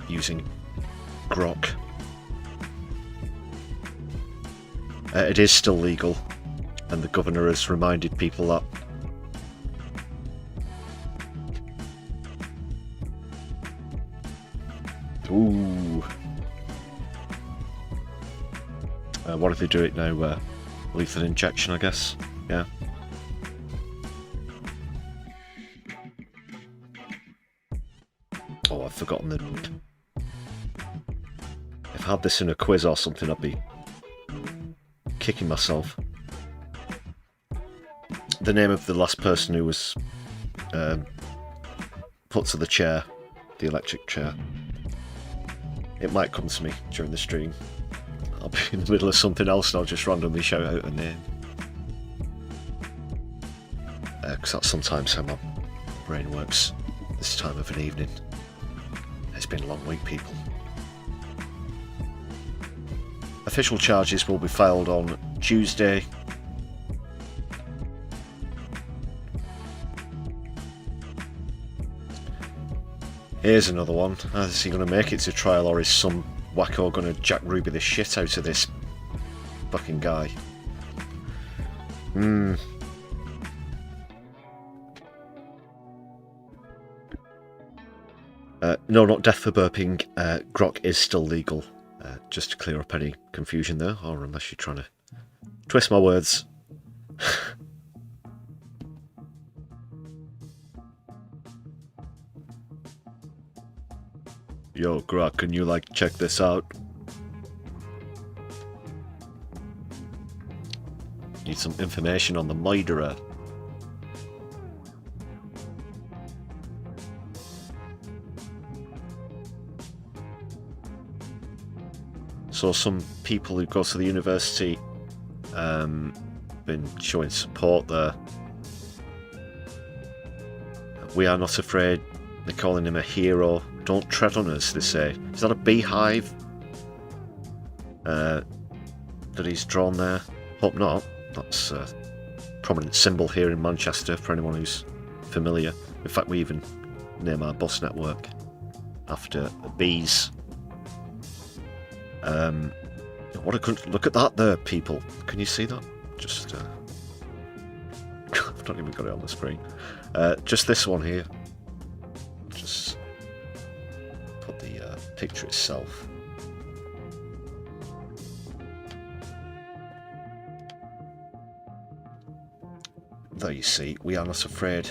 using grok. It is still legal, and the governor has reminded people that. Ooh. What if they do it now? Lethal injection, I guess. Yeah. Oh, I've forgotten the... If I had this in a quiz or something, I'd be kicking myself. The name of the last person who was put to the chair, the electric chair. It might come to me during the stream. I'll be in the middle of something else and I'll just randomly shout out a name. Because that's sometimes how my brain works this time of an evening. It's been a long week, people. Official charges will be filed on Tuesday. Here's another one. Is he going to make it to trial, or is some wacko going to Jack Ruby the shit out of this fucking guy? No, not death for burping. Grok is still legal. Just to clear up any confusion there, or unless you're trying to twist my words. Yo, Grok, can you check this out? Need some information on the murderer. So some people who go to the university been showing support there. We are not afraid. They're calling him a hero. Don't tread on us, they say. Is that a beehive? that he's drawn there. Hope not. That's a prominent symbol here in Manchester for anyone who's familiar. In fact, we even name our bus network after the bees. What a good look at that there, people. Can you see that? Just I've not even got it on the screen. Just this one here. Just put the picture itself. There you see, we are not afraid.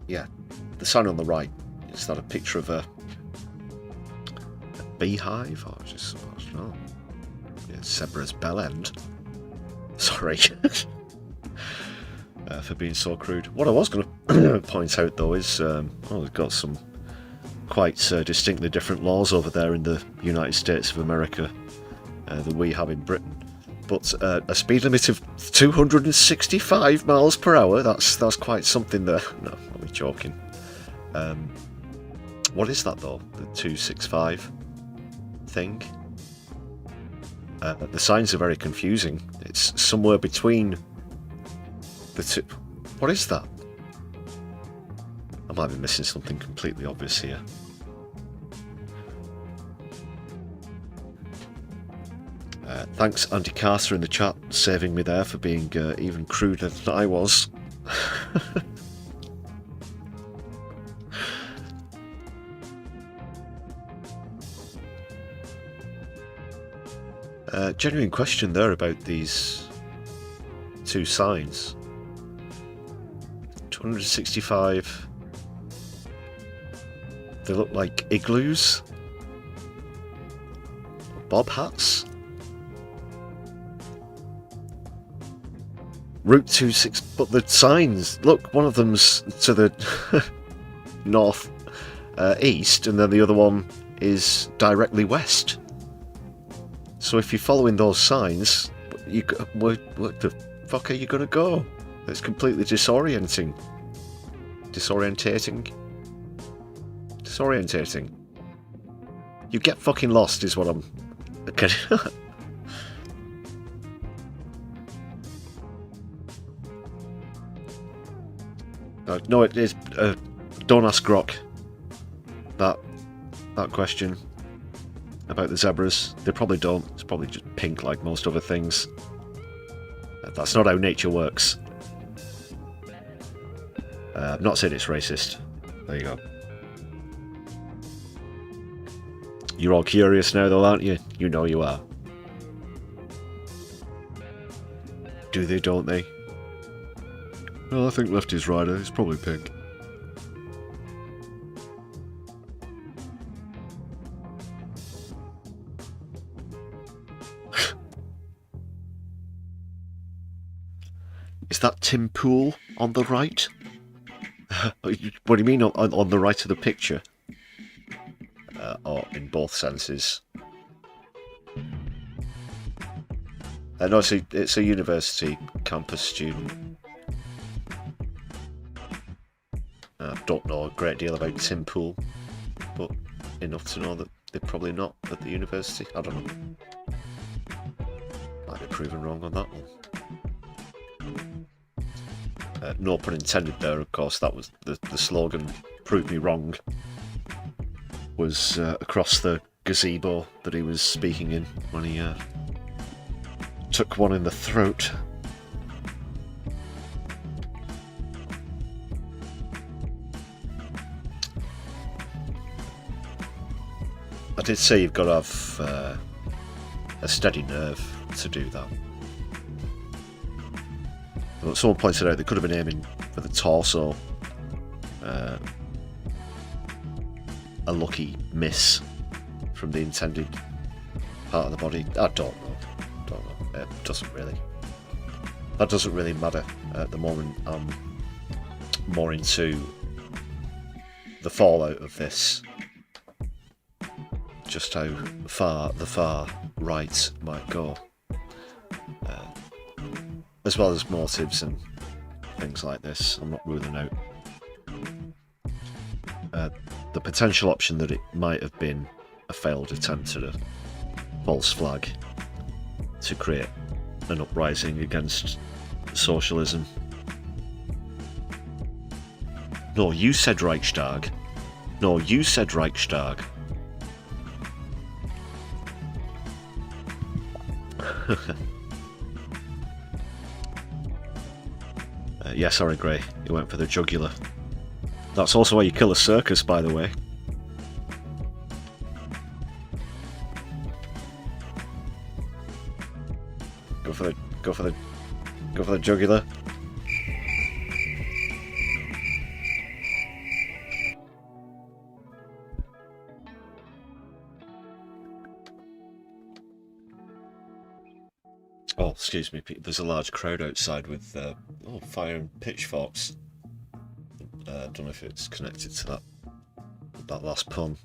Yeah, the sign on the right, is that a picture of a beehive? Or just, I don't know. Yeah, Zebra's bell end. Sorry. For being so crude. What I was going to point out though is, we've got some quite distinctly different laws over there in the United States of America than we have in Britain. But a speed limit of 265 miles per hour, that's quite something there. No, I'm joking. What is that though, the 265 thing? The signs are very confusing. It's somewhere between the two. What is that? I might be missing something completely obvious here. Thanks Andy Carter in the chat, saving me there for being even cruder than I was. Genuine question there about these two signs. 265. They look like igloos. Bob hats. Route 26, but the signs, look, one of them's to the north east, and then the other one is directly west. So if you're following those signs, where the fuck are you gonna go? It's completely disorienting. Disorientating. You get fucking lost, is what I'm getting at. No, it is. Don't ask Grok that question about the zebras. They probably don't. It's probably just pink like most other things. That's not how nature works. I'm not saying it's racist. There you go. You're all curious now though, aren't you? You know you are. Do they, don't they? Well, I think Lefty's right. It's probably pink. Is that Tim Pool on the right? What do you mean on the right of the picture? Or in both senses? No, it's a university campus student. I don't know a great deal about Tim Pool, but enough to know that they're probably not at the university. I don't know. Might be proven wrong on that one. No pun intended there, of course. That was the slogan. Prove me wrong. Was across the gazebo that he was speaking in when he took one in the throat. I did say you've got to have a steady nerve to do that. But someone pointed out they could have been aiming for the torso. A lucky miss from the intended part of the body. I don't know. It doesn't really. That doesn't really matter at the moment. I'm more into the fallout of this. Just how far the far right might go. As well as motives and things like this. I'm not ruling out the potential option that it might have been a failed attempt at a false flag to create an uprising against socialism. No, you said Reichstag. No, you said Reichstag. Yeah, sorry, Gray. You went for the jugular. That's also why you kill a circus, by the way. Go for the jugular. Oh, excuse me, there's a large crowd outside with fire and pitchforks. I don't know if it's connected to that last pun.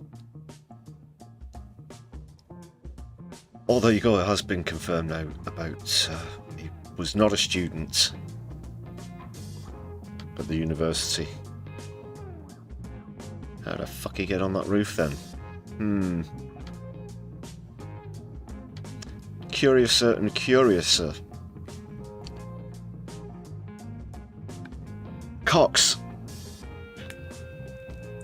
Oh, there you go, it has been confirmed now about he was not a student at the university. How the fuck he get on that roof then? Curiouser and curiouser. Cox!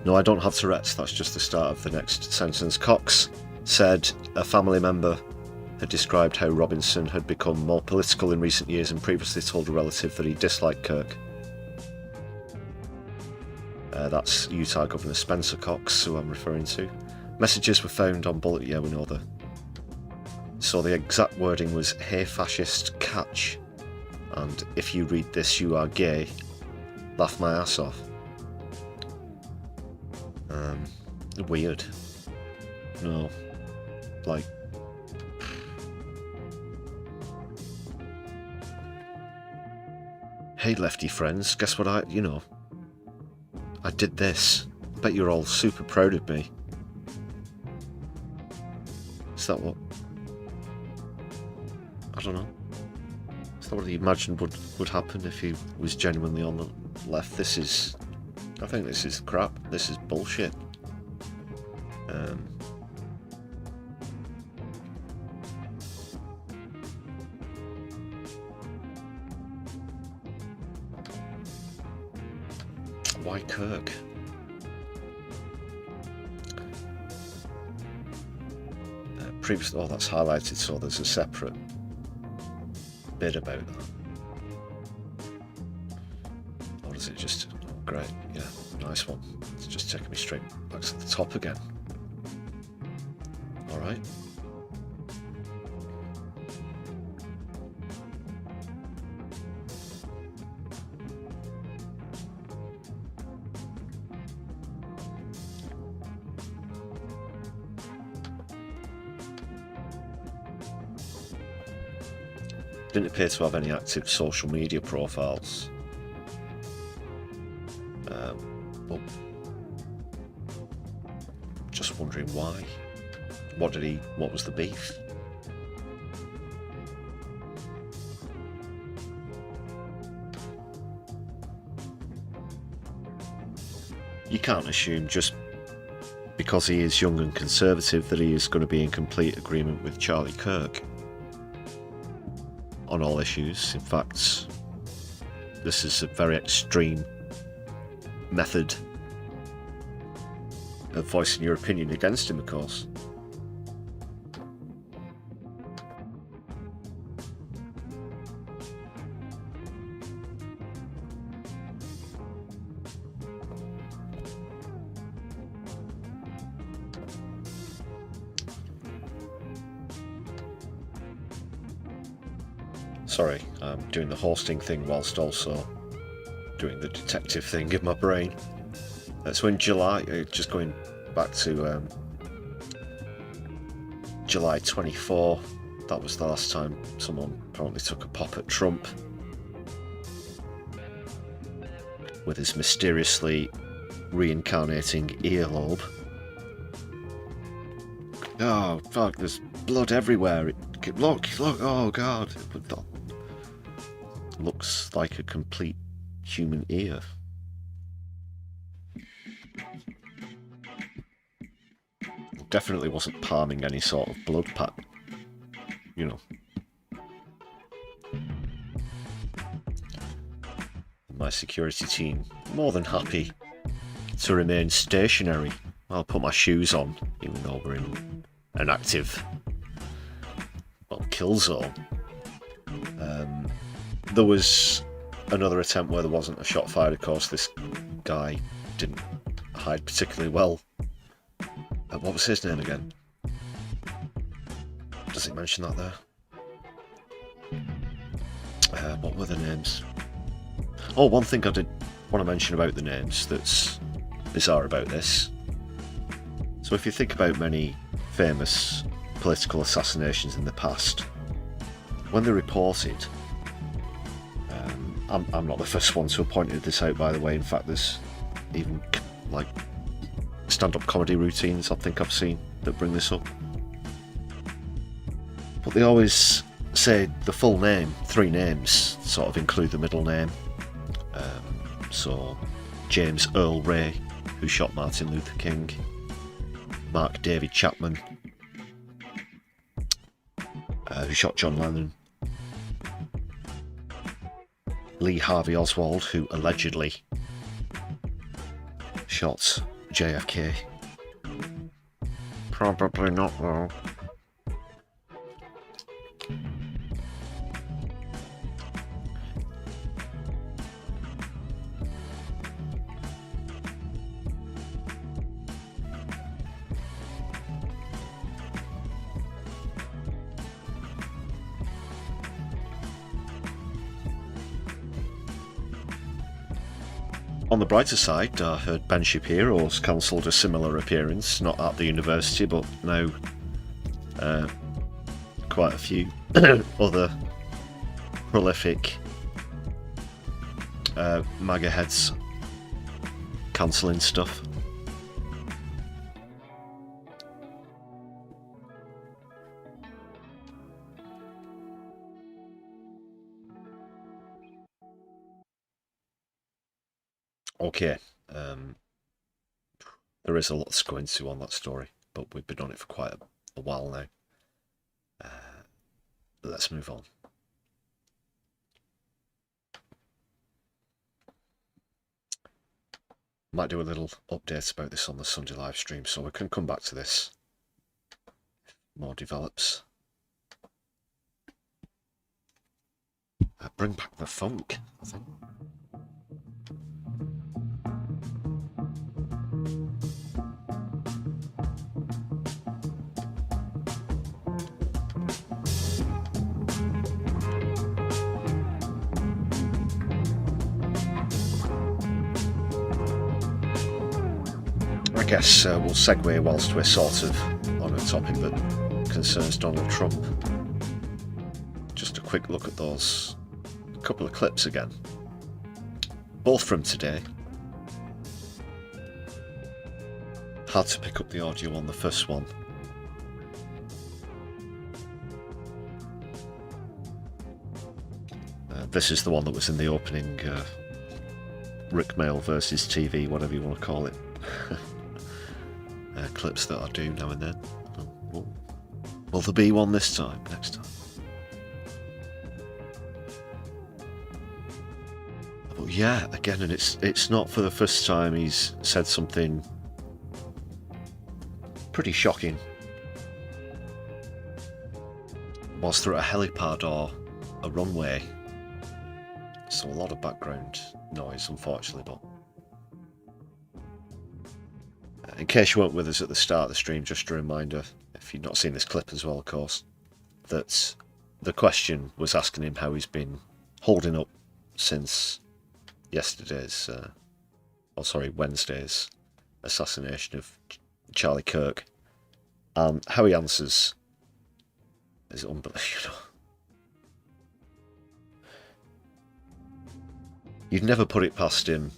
No, I don't have Tourette's, that's just the start of the next sentence. Cox said a family member had described how Robinson had become more political in recent years and previously told a relative that he disliked Kirk. That's Utah Governor Spencer Cox, who I'm referring to. Messages were found on bullet, yeah, we know that. So the exact wording was, "Hey fascist, catch," and "If you read this, you are gay. Laugh my ass off." Weird. No. Like... Hey Lefty friends, guess what I did this. Bet you're all super proud of me. Is that what... I don't know. Is that what he imagined would happen if he was genuinely on the left? I think this is crap. This is bullshit. Why Kirk? Previously, oh, that's highlighted, so there's a separate bit about that. Or is it just... Oh, great, yeah, nice one. It's just taking me straight back to the top again. Alright. Didn't appear to have any active social media profiles. But just wondering why. What was the beef? You can't assume just because he is young and conservative that he is going to be in complete agreement with Charlie Kirk on all issues. In fact, this is a very extreme method of voicing your opinion against him, of course. Sorry, I'm doing the hosting thing whilst also doing the detective thing in my brain. So in July, just going back to July 24, that was the last time someone apparently took a pop at Trump with his mysteriously reincarnating earlobe. Oh fuck, there's blood everywhere. Look, oh god. That looks like a complete human ear. Definitely wasn't palming any sort of blood pack you know. My security team more than happy to remain stationary. I'll put my shoes on, even though we're in an active, well, kill zone. There was another attempt where there wasn't a shot fired. Of course, this guy didn't hide particularly well. What was his name again? Does it mention that there? What were the names? Oh, one thing I did want to mention about the names that's bizarre about this. So if you think about many famous political assassinations in the past, when they're reported, I'm not the first one to have pointed this out, by the way. In fact, there's even like stand-up comedy routines I think I've seen that bring this up. But they always say the full name, 3 names, sort of include the middle name. So James Earl Ray, who shot Martin Luther King, Mark David Chapman, who shot John Lennon, Lee Harvey Oswald, who allegedly shot JFK. Probably not, though. On the brighter side, I heard Ben Shapiro's cancelled a similar appearance, not at the university, but now quite a few other prolific MAGA heads cancelling stuff. Okay, there is a lot to go into on that story, but we've been on it for quite a while now. Let's move on. Might do a little update about this on the Sunday live stream, so we can come back to this if more develops. Bring back the funk, I think. I guess we'll segue whilst we're sort of on a topic that concerns Donald Trump. Just a quick look at those couple of clips again, both from today. Had to pick up the audio on the first one. This is the one that was in the opening Rick Mail versus TV, whatever you want to call it. Clips that I do now and then. Will there be one this time, next time? But yeah, again, and it's not for the first time he's said something pretty shocking. Was there a helipad or a runway? So a lot of background noise, unfortunately, but in case you weren't with us at the start of the stream, just a reminder, if you've not seen this clip as well, of course, that the question was asking him how he's been holding up since Wednesday's assassination of Charlie Kirk, and how he answers is unbelievable. You'd never put it past him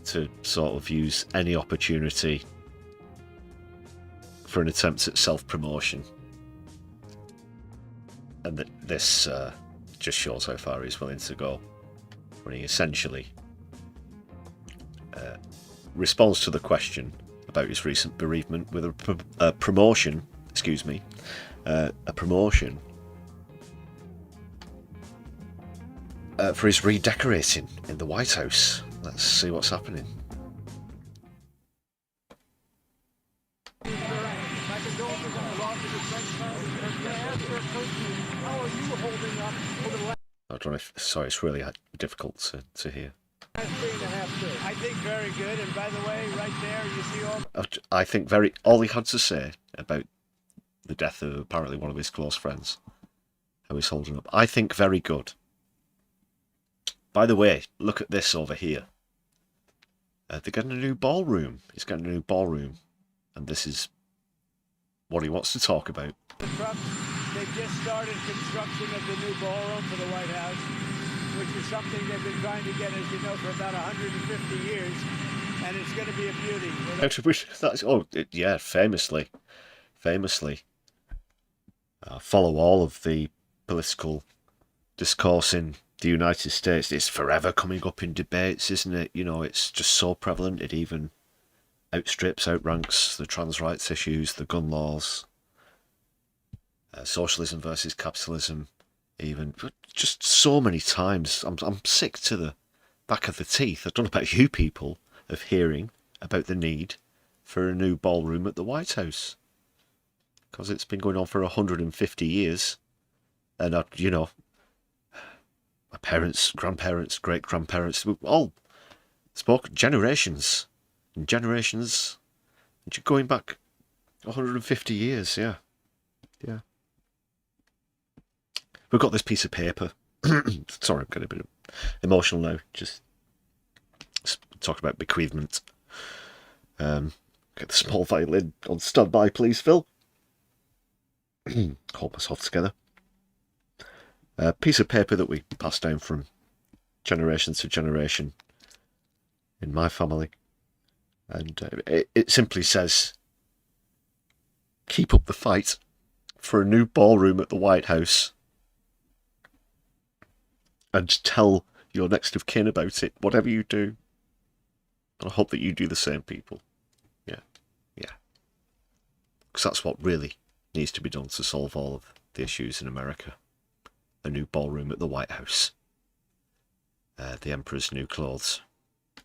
to sort of use any opportunity for an attempt at self-promotion. And this just shows how far he's willing to go, when he essentially responds to the question about his recent bereavement with a promotion excuse me, a promotion for his redecorating in the White House. Let's see what's happening. I don't know if, sorry, it's really difficult to hear. I think very good, and by the way, right there, you see all... I think all he had to say about the death of apparently one of his close friends, how he's holding up. I think very good. By the way, look at this over here. They're getting a new ballroom. He's getting a new ballroom, and this is what he wants to talk about. The trucks, they've just started construction of the new ballroom for the White House, which is something they've been trying to get, as you know, for about 150 years, and it's going to be a beauty. Yeah, famously. Follow all of the political discourse in the United States. It's forever coming up in debates, isn't it? You know, it's just so prevalent. It even outranks the trans rights issues, the gun laws, socialism versus capitalism, even. Just so many times. I'm sick to the back of the teeth. I don't know about you people, of hearing about the need for a new ballroom at the White House. Because it's been going on for 150 years. And, you know, my parents, grandparents, great-grandparents, we've all spoke generations and generations. And going back 150 years, yeah. Yeah. We've got this piece of paper. Sorry, I'm getting a bit emotional now. Just talk about bequeathment. Get the small violin on standby, please, Phil. Hold myself together. A piece of paper that we pass down from generation to generation in my family. And it simply says, keep up the fight for a new ballroom at the White House. And tell your next of kin about it, whatever you do. And I hope that you do the same, people. Yeah. Because that's what really needs to be done to solve all of the issues in America. A new ballroom at the White House. The Emperor's new clothes.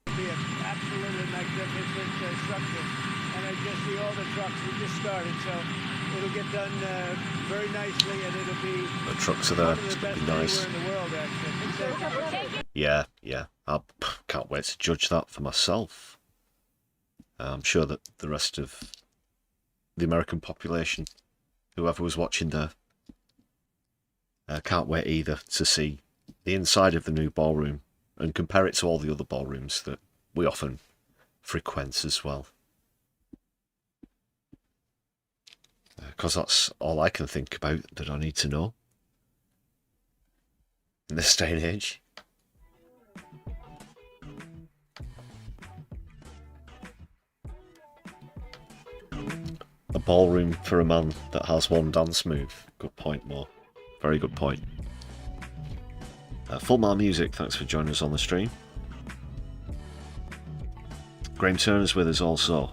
It'll be an absolutely magnificent structure. And I just see all the trucks. We just started, so it'll get done very nicely, and it'll be... The trucks are there. It's going to be nice. In the world, actually. Yeah. I can't wait to judge that for myself. I'm sure that the rest of the American population, whoever was watching there, can't wait either to see the inside of the new ballroom and compare it to all the other ballrooms that we often frequent as well. Because that's all I can think about that I need to know in this day and age. A ballroom for a man that has one dance move. Good point, Mo. Very good point. Full Mar Music, thanks for joining us on the stream. Graham Turner's with us also.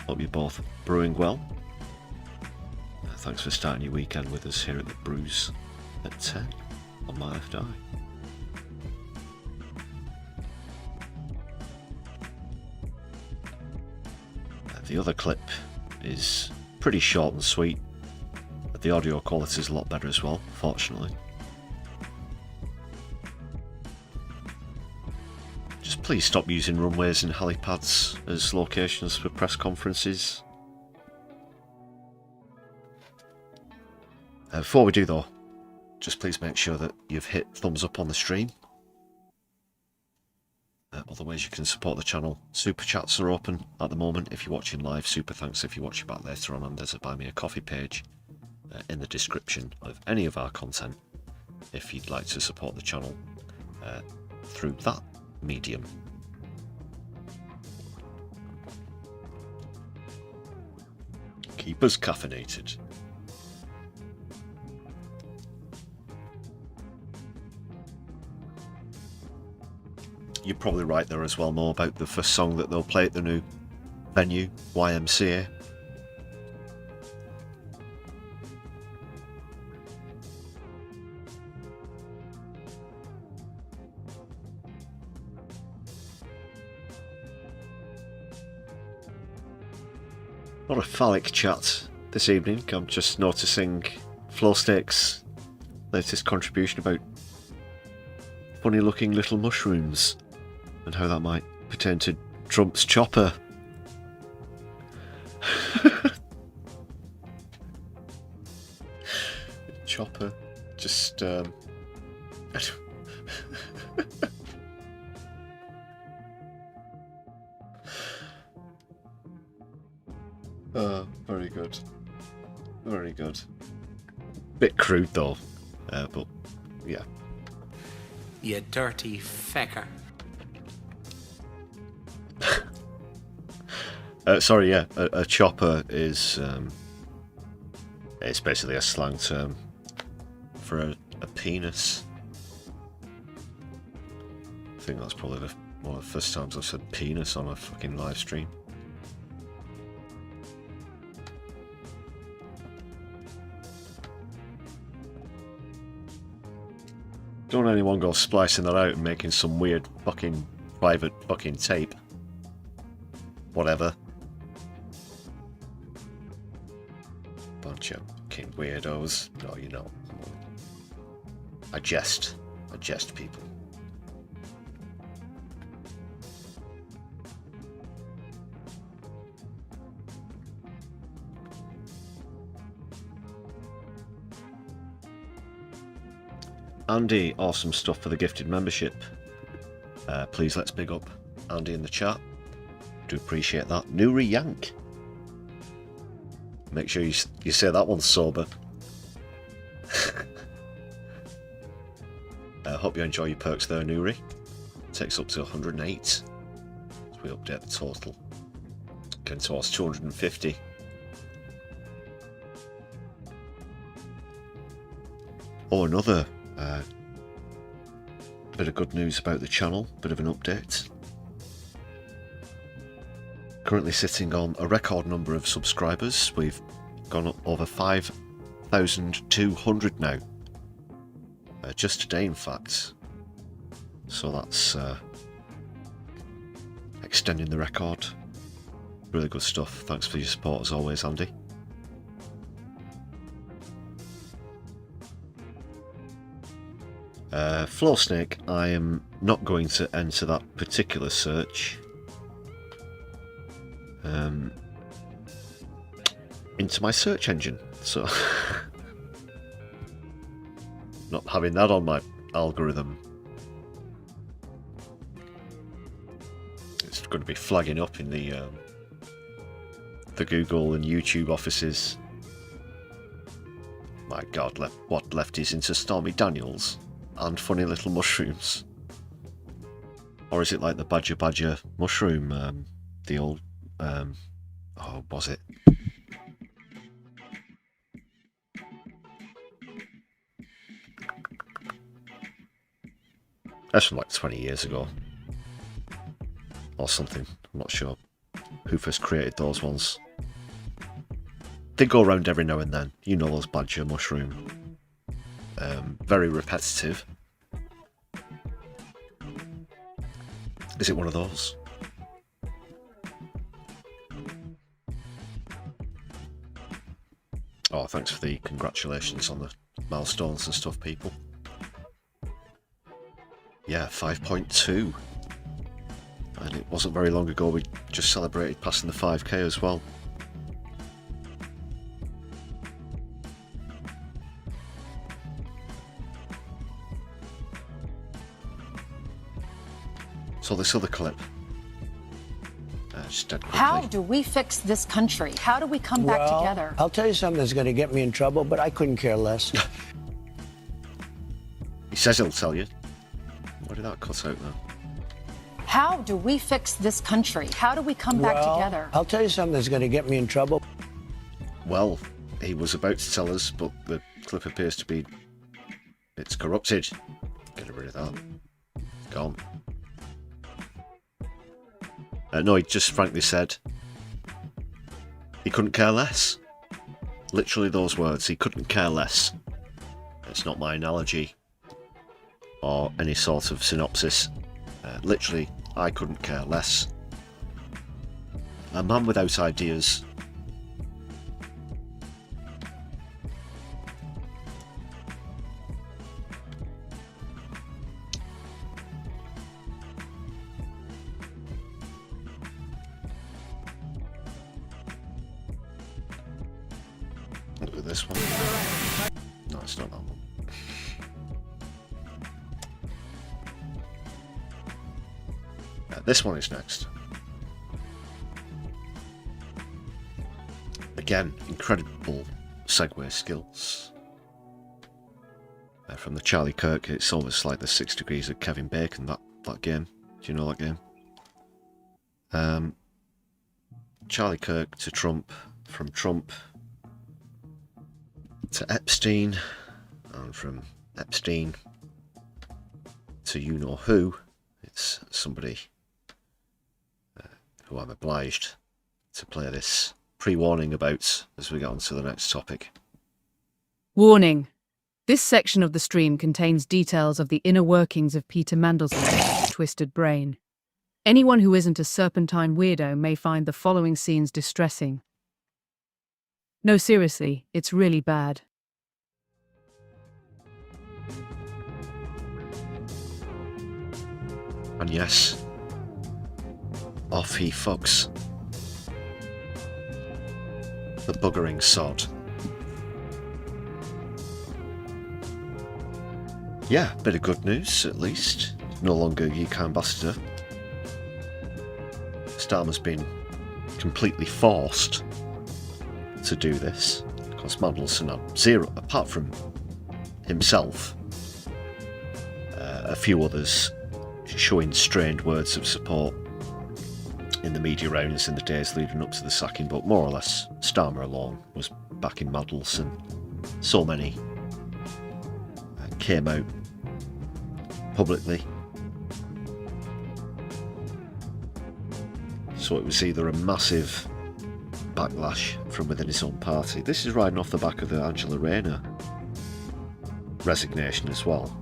Hope you're both brewing well. Thanks for starting your weekend with us here at the Brews at 10 on my left eye. The other clip is pretty short and sweet, but the audio quality is a lot better as well, fortunately. Just please stop using runways and helipads as locations for press conferences. Before we do though, just please make sure that you've hit thumbs up on the stream. Other ways you can support the channel. Super chats are open at the moment if you're watching live. Super thanks if you're watching back later on. And there's a Buy Me a Coffee page in the description of any of our content if you'd like to support the channel through that medium. Keep us caffeinated. You're probably right there as well, Mo, about the first song that they'll play at the new venue, YMCA. Not a phallic chat this evening. I'm just noticing Flowsteak's latest contribution about funny looking little mushrooms and how that might pertain to Trump's chopper. Chopper, just very good, very good. Bit crude though, but yeah. You dirty fecker. Sorry, yeah, a chopper is it's basically a slang term for a penis. I think that's probably one of the first times I've said penis on a fucking live stream. Don't anyone go splicing that out and making some weird fucking private fucking tape. Whatever. Bunch of fucking weirdos. No, you know. I jest, people. Andy, awesome stuff for the gifted membership. Please let's big up Andy in the chat. Do appreciate that. Nuri Yank. Make sure you say that one's sober. Hope you enjoy your perks there, Nuri. Takes up to 108 as we update the total. Getting towards 250. Oh, another bit of good news about the channel, bit of an update. Currently sitting on a record number of subscribers. We've gone up over 5,200 now. Just today, in fact. So that's extending the record. Really good stuff. Thanks for your support as always, Andy. Flowsnake, I am not going to enter that particular search into my search engine, so not having that on my algorithm. It's going to be flagging up in the Google and YouTube offices. My God, what Lefty's into Stormy Daniels and funny little mushrooms? Or is it like the Badger mushroom? The old, oh, was it? That's from like 20 years ago. Or something. I'm not sure who first created those ones. They go around every now and then. You know those Badger mushroom. Very repetitive. Is it one of those? Oh, thanks for the congratulations on the milestones and stuff, people. Yeah, 5.2. And it wasn't very long ago we just celebrated passing the 5k as well. So this other clip. Just dead quickly. How do we fix this country? How do we come back together? I'll tell you something that's going to get me in trouble, but I couldn't care less. He says he'll tell you. Why did that cut out though? How do we fix this country? How do we come back together? I'll tell you something that's going to get me in trouble. Well, he was about to tell us, but the clip appears to be... It's corrupted. Get rid of that. Gone. No, he just frankly said he couldn't care less. Literally those words. He couldn't care less. It's not my analogy or any sort of synopsis. Literally, I couldn't care less. A man without ideas this one. No, it's not that one. This one is next. Again, incredible segue skills. From the Charlie Kirk, it's almost like the 6 Degrees of Kevin Bacon, that game. Do you know that game? Charlie Kirk to Trump, from Trump to Epstein, and from Epstein to you-know-who. It's somebody who I'm obliged to play this pre-warning about as we get on to the next topic. Warning. This section of the stream contains details of the inner workings of Peter Mandelson's twisted brain. Anyone who isn't a serpentine weirdo may find the following scenes distressing. No, seriously, it's really bad. And yes, off he fucks. The buggering sod. Yeah, bit of good news at least. No longer UK ambassador. Starmer's been completely forced to do this, because Mandelson had zero, apart from himself, a few others showing strained words of support in the media rounds in the days leading up to the sacking, but more or less Starmer alone was backing Mandelson. So many came out publicly. So it was either a massive backlash from within his own party. This is riding off the back of the Angela Rayner resignation as well.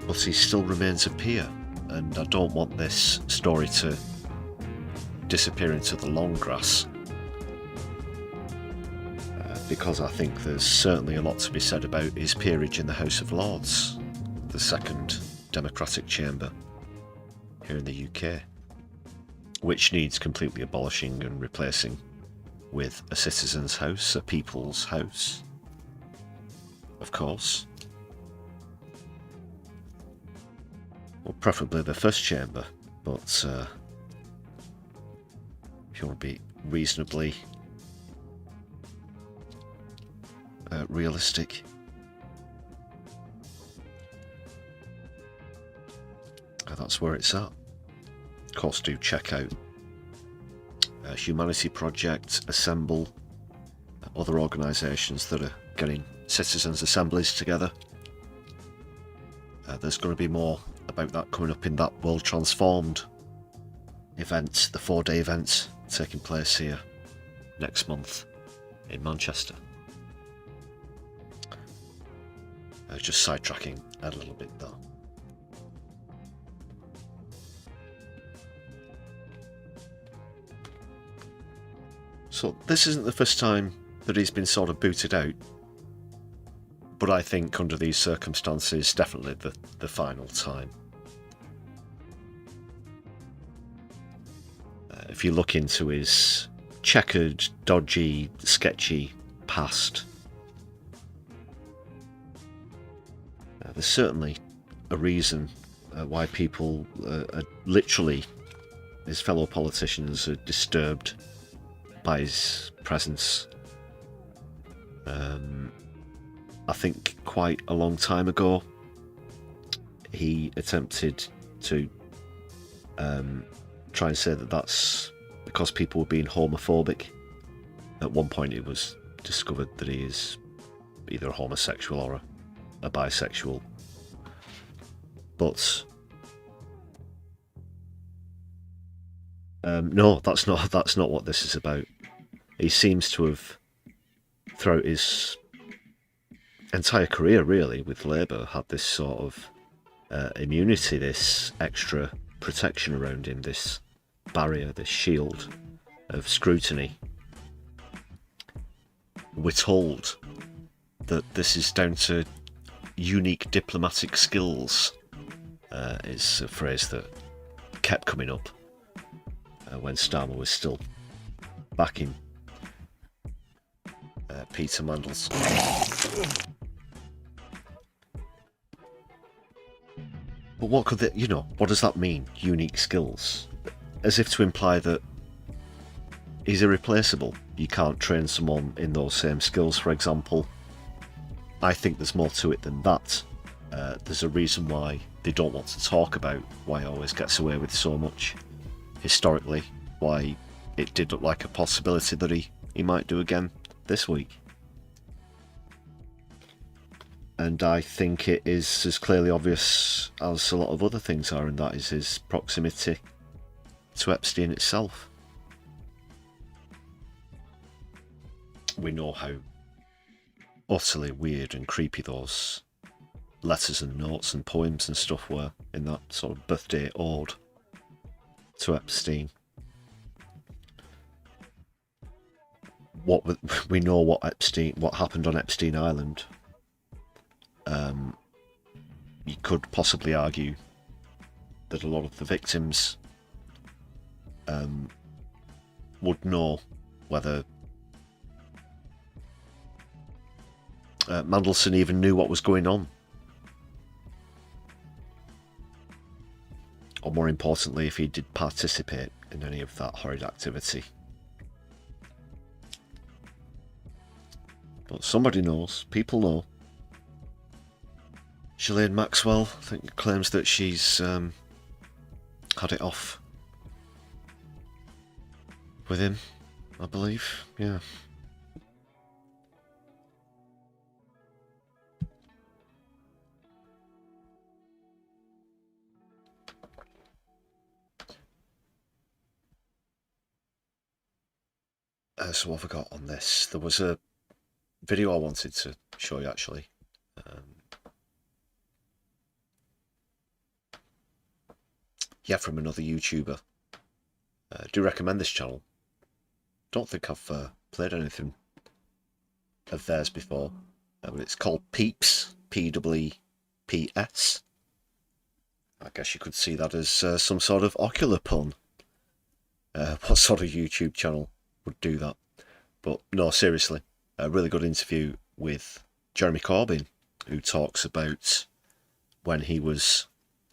But he still remains a peer, and I don't want this story to disappear into the long grass, because I think there's certainly a lot to be said about his peerage in the House of Lords, the second democratic chamber here in the UK, which needs completely abolishing and replacing with a citizen's house, a people's house, of course. Well, preferably the first chamber, but if you want to be reasonably realistic, that's where it's at. Of course, do check out Humanity Project, Assemble, other organisations that are getting citizens' assemblies together. There's going to be more about that coming up in that World Transformed event, the 4-day event taking place here next month in Manchester. Just sidetracking a little bit though. So this isn't the first time that he's been sort of booted out, but I think under these circumstances, definitely the final time. If you look into his checkered, dodgy, sketchy past, there's certainly a reason why people literally, his fellow politicians, are disturbed by his presence. I think quite a long time ago he attempted to try and say that that's because people were being homophobic. At one point it was discovered that he is either a homosexual or a bisexual, but no, that's not what this is about. He seems to have, throughout his entire career really with Labour, had this sort of immunity, this extra protection around him, this barrier, this shield of scrutiny. We're told that this is down to unique diplomatic skills, is a phrase that kept coming up when Starmer was still backing Peter Mandelson. But what could they, what does that mean? Unique skills? As if to imply that he's irreplaceable. You can't train someone in those same skills, for example. I think there's more to it than that. There's a reason why they don't want to talk about why he always gets away with so much historically, why it did look like a possibility that he might do again this week. And I think it is as clearly obvious as a lot of other things are, and that is his proximity to Epstein itself. We know how utterly weird and creepy those letters and notes and poems and stuff were in that sort of birthday ode to Epstein. We know what happened on Epstein Island. You could possibly argue that a lot of the victims would know whether Mandelson even knew what was going on. Or more importantly, if he did participate in any of that horrid activity. But somebody knows, people know. Ghislaine Maxwell, I think, claims that she's had it off with him, I believe, yeah. So what have I got on this? There was a video I wanted to show you, actually. From another YouTuber. Do recommend this channel. Don't think I've played anything of theirs before. But it's called Peeps, P-E-P-S. I guess you could see that as some sort of ocular pun. What sort of YouTube channel would do that? But no, seriously, a really good interview with Jeremy Corbyn, who talks about when he was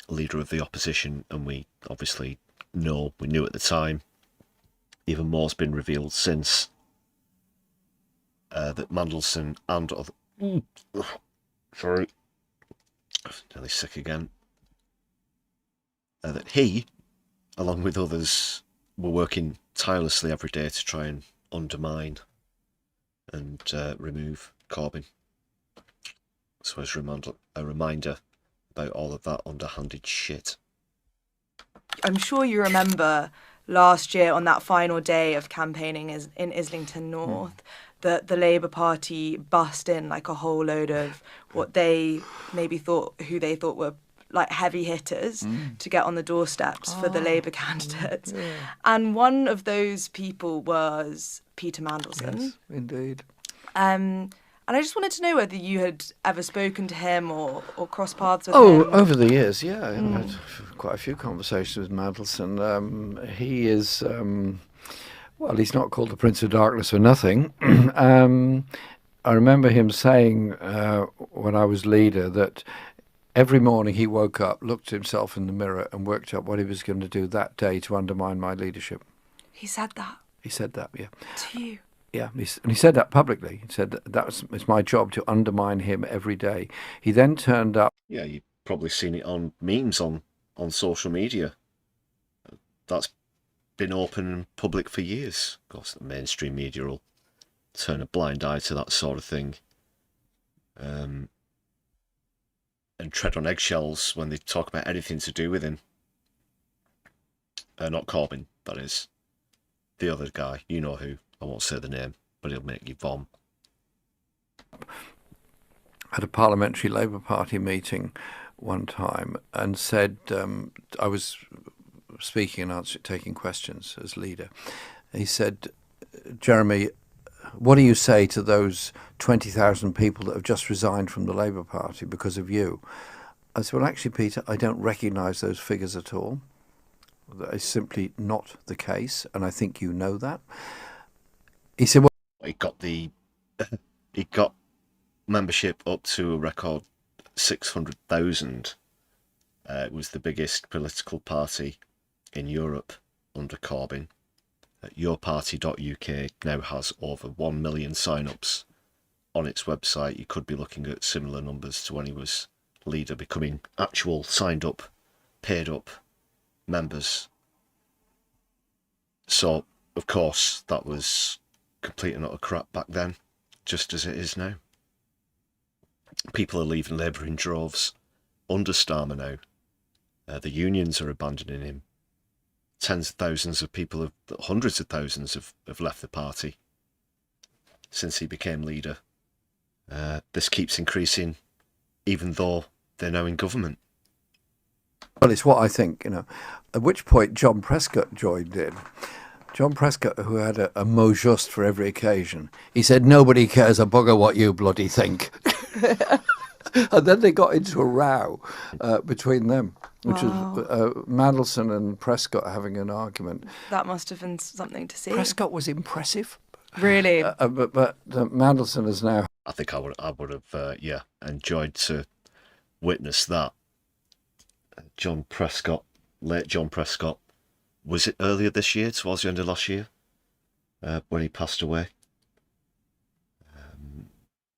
leader of the opposition, and we obviously know, we knew at the time, even more's been revealed since, that Mandelson and other... sorry, I'm nearly sick again. That he, along with others, were working tirelessly every day to try and undermine and remove Corbyn. So as a reminder about all of that underhanded shit. I'm sure you remember last year on that final day of campaigning in Islington North, that the Labour Party bust in like a whole load of what they who they thought were like heavy hitters to get on the doorsteps for the Labour candidates. Yeah. And one of those people was Peter Mandelson. Yes, indeed. And I just wanted to know whether you had ever spoken to him or crossed paths with him. Oh, over the years, yeah. I've had quite a few conversations with Mandelson. He is, well, he's not called the Prince of Darkness for nothing. I remember him saying when I was leader that every morning he woke up, looked at himself in the mirror and worked out what he was going to do that day to undermine my leadership. He said that? He said that, yeah. To you? Yeah, and he said that publicly. He said it's my job to undermine him every day. He then turned up. Yeah, you've probably seen it on memes on social media. That's been open and public for years. Of course, the mainstream media will turn a blind eye to that sort of thing. And tread on eggshells when they talk about anything to do with him. Not Corbyn, that is. The other guy, you know who. I won't say the name, but he'll make you vom. At a parliamentary Labour Party meeting one time and said, I was speaking and taking questions as leader. He said, Jeremy, what do you say to those 20,000 people that have just resigned from the Labour Party because of you? I said, well, actually, Peter, I don't recognise those figures at all. That is simply not the case, and I think you know that. He said, well, He got he got membership up to a record 600,000. It was the biggest political party in Europe under Corbyn. Yourparty.uk now has over 1 million sign-ups on its website. You could be looking at similar numbers to when he was leader, becoming actual signed up, paid up members. So, of course, that was complete and utter crap back then, just as it is now. People are leaving Labour in droves under Starmer now. The unions are abandoning him. Tens of thousands of people, hundreds of thousands have left the party since he became leader. This keeps increasing, even though they're now in government. well, it's what I think, at which point John Prescott joined in. John Prescott, who had a mot juste for every occasion, he said, nobody cares a bugger what you bloody think. And then they got into a row between them, which was Mandelson and Prescott having an argument. That must have been something to see. Prescott was impressive. Really? But Mandelson is now... I think I would have enjoyed to witness that. John Prescott, late John Prescott, was it earlier this year, towards the end of last year, when he passed away?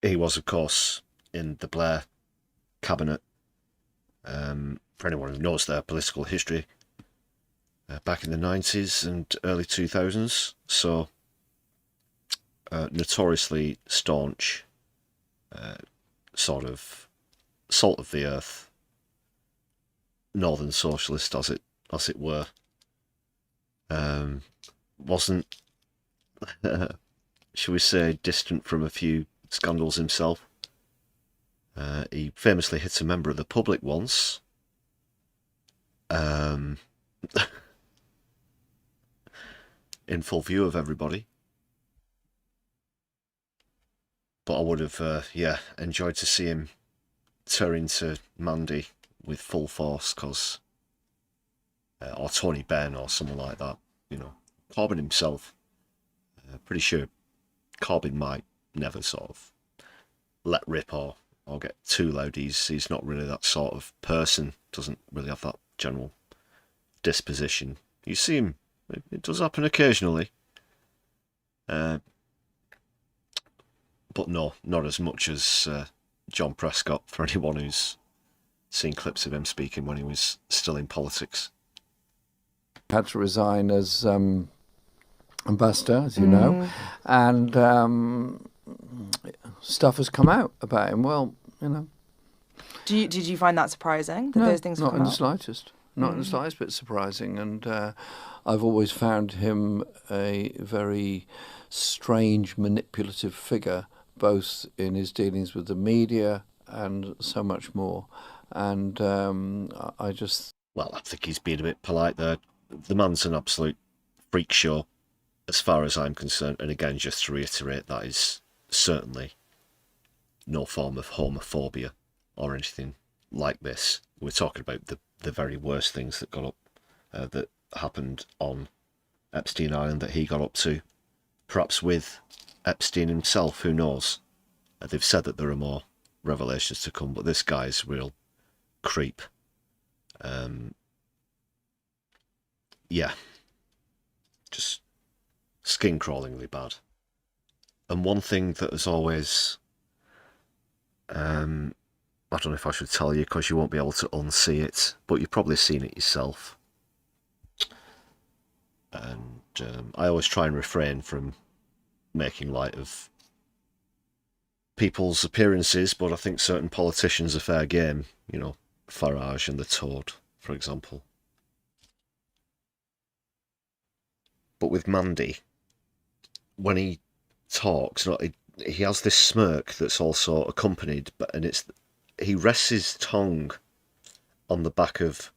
He was, of course, in the Blair cabinet. For anyone who knows their political history, back in the 90s and early 2000s, so notoriously staunch, sort of salt of the earth, northern socialist, as it were. Wasn't, shall we say, distant from a few scandals himself. He famously hit a member of the public once. In full view of everybody. But I would have, enjoyed to see him tear into Mandy with full force, because, or Tony Benn or someone like that, Corbyn himself, pretty sure Corbyn might never sort of let rip or get too loud. He's not really that sort of person, doesn't really have that general disposition. You see him, it does happen occasionally. But no, not as much as John Prescott, for anyone who's seen clips of him speaking when he was still in politics. Had to resign as ambassador, as you know, and stuff has come out about him. Well, Did you find that surprising, that those things have come out? Not in the slightest. Not in the slightest bit surprising. And I've always found him a very strange, manipulative figure, both in his dealings with the media and so much more. And I just... Well, I think he's being a bit polite there. The man's an absolute freak show, as far as I'm concerned. And again, just to reiterate, that is certainly no form of homophobia or anything like this. We're talking about the very worst things that got up, that happened on Epstein Island, that he got up to, perhaps with Epstein himself, who knows. They've said that there are more revelations to come, but this guy's a real creep. Just skin-crawlingly bad. And one thing that has always, I don't know if I should tell you, because you won't be able to unsee it, but you've probably seen it yourself. And I always try and refrain from making light of people's appearances, but I think certain politicians are fair game. Farage and the Toad, for example. But with Mandy, when he talks, he has this smirk that's also accompanied, he rests his tongue on the back of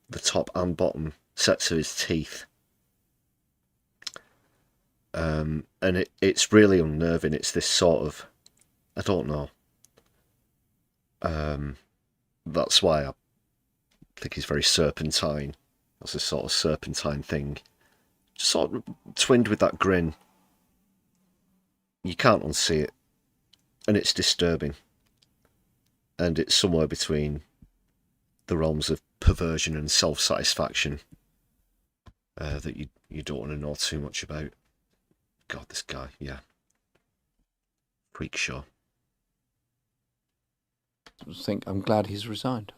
the top and bottom sets of his teeth. And it's really unnerving. It's this sort of, I don't know. That's why I think he's very serpentine. That's a sort of serpentine thing. Just sort of twinned with that grin you can't unsee it, and it's disturbing. And it's somewhere between the realms of perversion and self-satisfaction that you don't want to know too much about. God, this guy, yeah. Freak show. I'm glad he's resigned.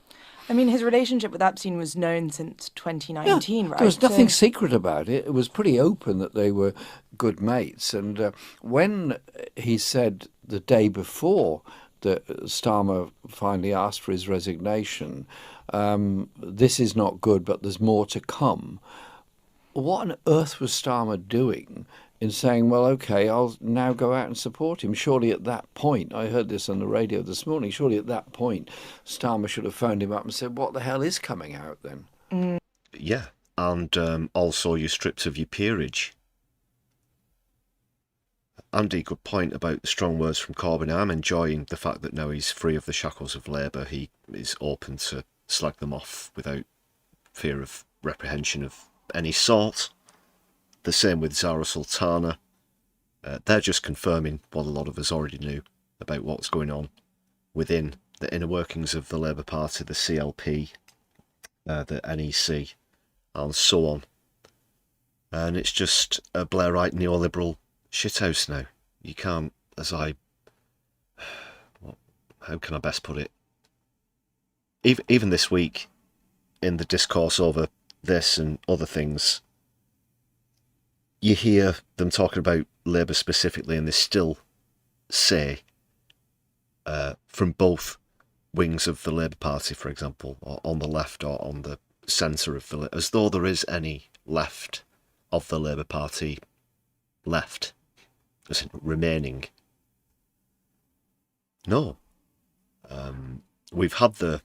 I mean, his relationship with Epstein was known since 2019, right? There was nothing secret about it. It was pretty open that they were good mates. And when he said the day before that Starmer finally asked for his resignation, this is not good, but there's more to come. What on earth was Starmer doing in saying, well, OK, I'll now go out and support him? Surely at that point, I heard this on the radio this morning, surely at that point, Starmer should have phoned him up and said, what the hell is coming out then? Yeah, and also you're stripped of your peerage. Andy, good point about the strong words from Corbyn. I'm enjoying the fact that now he's free of the shackles of Labour. He is open to slag them off without fear of reprehension of any sort. The same with Zara Sultana. They're just confirming what a lot of us already knew about what's going on within the inner workings of the Labour Party, the CLP, the NEC, and so on. And it's just a Blairite neoliberal shithouse now. You can't, how can I best put it? Even this week, in the discourse over this and other things, you hear them talking about Labour specifically, and they still say, from both wings of the Labour Party, for example, or on the left or on the centre of the, as though there is any left of the Labour Party left, as in remaining. No. We've had the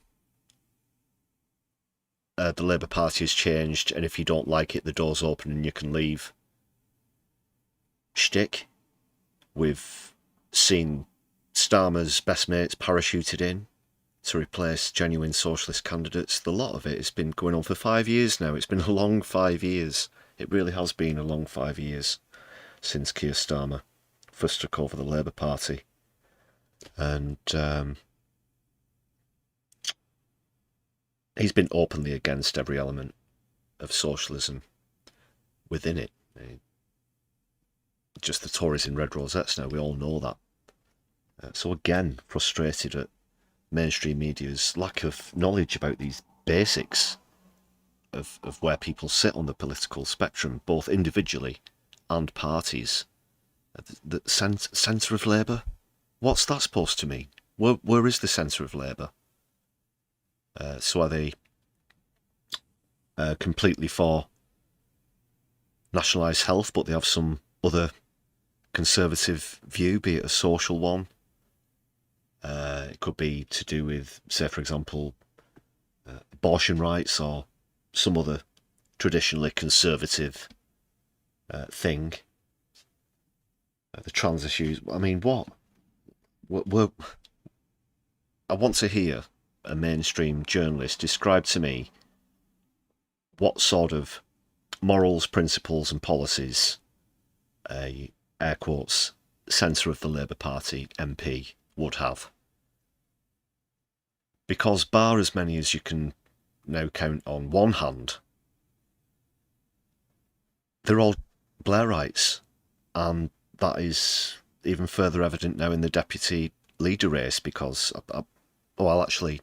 Labour Party has changed, and if you don't like it, the door's open and you can leave. Shtick. We've seen Starmer's best mates parachuted in to replace genuine socialist candidates. The lot of it has been going on for 5 years now. It's been a long 5 years. It really has been a long 5 years since Keir Starmer first took over the Labour Party. And he's been openly against every element of socialism within it. Just the Tories in red rosettes now, we all know that. So again, frustrated at mainstream media's lack of knowledge about these basics of where people sit on the political spectrum, both individually and parties. The centre of Labour? What's that supposed to mean? Where is the centre of Labour? So are they completely for nationalised health, but they have some other conservative view, be it a social one? It could be to do with, say, for example, abortion rights or some other traditionally conservative thing. The trans issues. I mean, what? I want to hear a mainstream journalist describe to me what sort of morals, principles and policies a, air quotes, centre of the Labour Party MP would have. Because bar as many as you can now count on one hand, they're all Blairites, and that is even further evident now in the deputy leader race, because I'll actually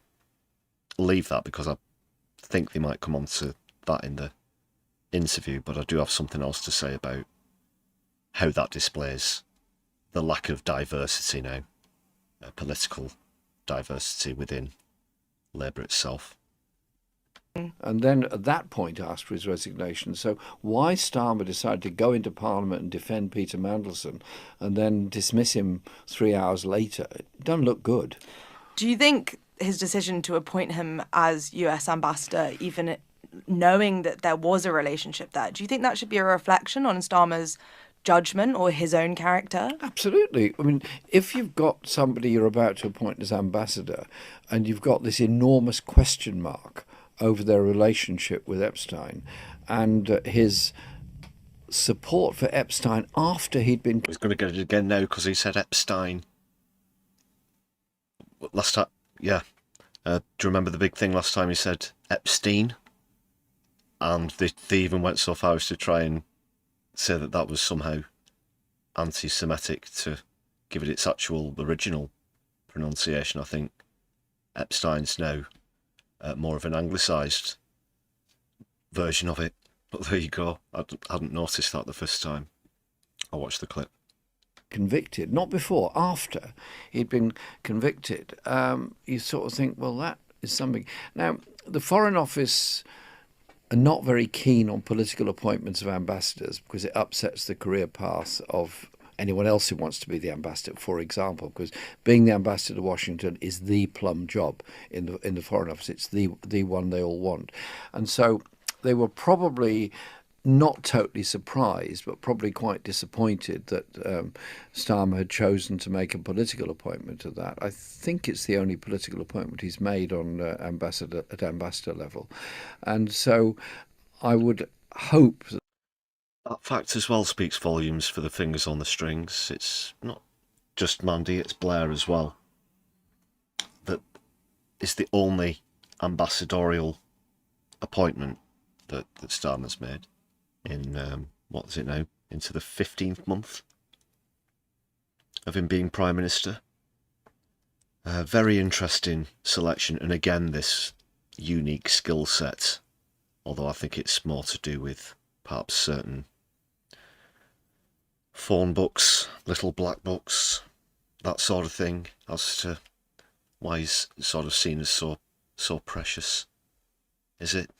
leave that because I think they might come on to that in the interview, but I do have something else to say about how that displays the lack of diversity now, political diversity within Labour itself. And then at that point asked for his resignation. So why Starmer decided to go into Parliament and defend Peter Mandelson and then dismiss him 3 hours later, it doesn't look good. Do you think his decision to appoint him as US ambassador, even knowing that there was a relationship there, do you think that should be a reflection on Starmer's judgment or his own character? Absolutely. I mean, if you've got somebody you're about to appoint as ambassador and you've got this enormous question mark over their relationship with Epstein and his support for Epstein after he'd been... He's going to get it again now because he said Epstein. Last time, yeah. Do you remember the big thing last time he said Epstein? And they even went so far as to try and say that that was somehow anti-Semitic to give it its actual original pronunciation. I think Epstein's now more of an anglicised version of it. But there you go. I hadn't noticed that the first time I watched the clip. Convicted, not before, after he'd been convicted. You sort of think, well, that is something. Now, the Foreign Office are not very keen on political appointments of ambassadors because it upsets the career path of anyone else who wants to be the ambassador, for example, because being the ambassador to Washington is the plum job in the Foreign Office. It's the one they all want. And so they were probably not totally surprised, but probably quite disappointed that Starmer had chosen to make a political appointment of that. I think it's the only political appointment he's made on ambassador level. And so I would hope that fact as well speaks volumes for the fingers on the strings. It's not just Mandy, it's Blair as well. That is the only ambassadorial appointment that Starmer's made in, what is it now, into the 15th month of him being Prime Minister. Very interesting selection, and again this unique skill set, although I think it's more to do with perhaps certain phone books, little black books, that sort of thing, as to why he's sort of seen as so precious. Is it?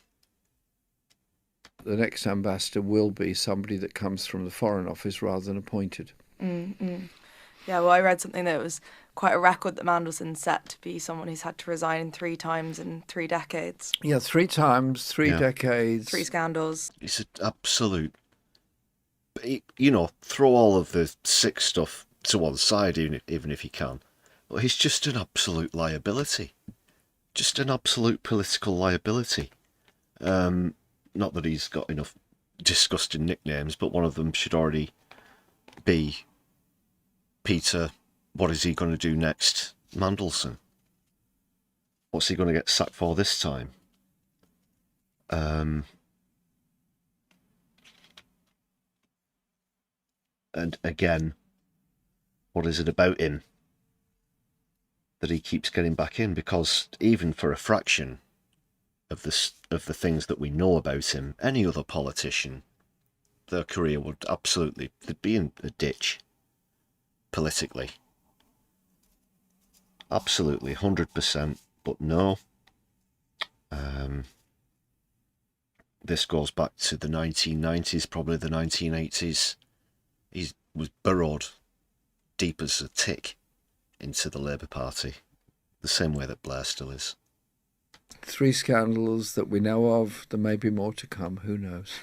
The next ambassador will be somebody that comes from the Foreign Office rather than appointed. Yeah, well, I read something that was quite a record that Mandelson set to be someone who's had to resign 3 times in 3 decades. Yeah, 3 times, 3 decades. 3 scandals. It's an absolute... You know, throw all of the sick stuff to one side, even if you can. But he's just an absolute liability. Just an absolute political liability. Not that he's got enough disgusting nicknames, but one of them should already be Peter, what is he going to do next? Mandelson. What's he going to get sacked for this time? And again, what is it about him that he keeps getting back in? Because even for a fraction of the things that we know about him, any other politician, their career would absolutely, they'd be in a ditch politically. Absolutely, 100%. But no. This goes back to the 1990s, probably the 1980s. He was burrowed deep as a tick into the Labour Party, the same way that Blair still is. 3 scandals that we know of. There may be more to come. Who knows?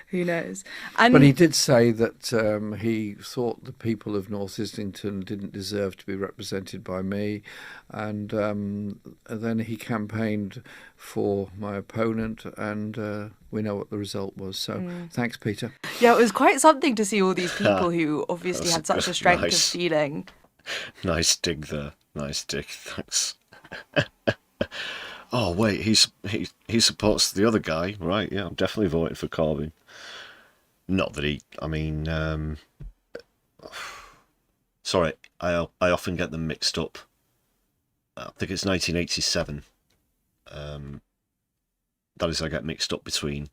Who knows? And but he did say that he thought the people of North Islington didn't deserve to be represented by me, and then he campaigned for my opponent, and we know what the result was. So thanks, Peter. Yeah, it was quite something to see all these people who obviously had such a strength of feeling. Nice dig there. Nice dig. Thanks. Oh wait, he supports the other guy, right? Yeah, I'm definitely voting for Corbyn. Not that he, I mean, sorry, I often get them mixed up. I think it's 1987. That is, I get mixed up between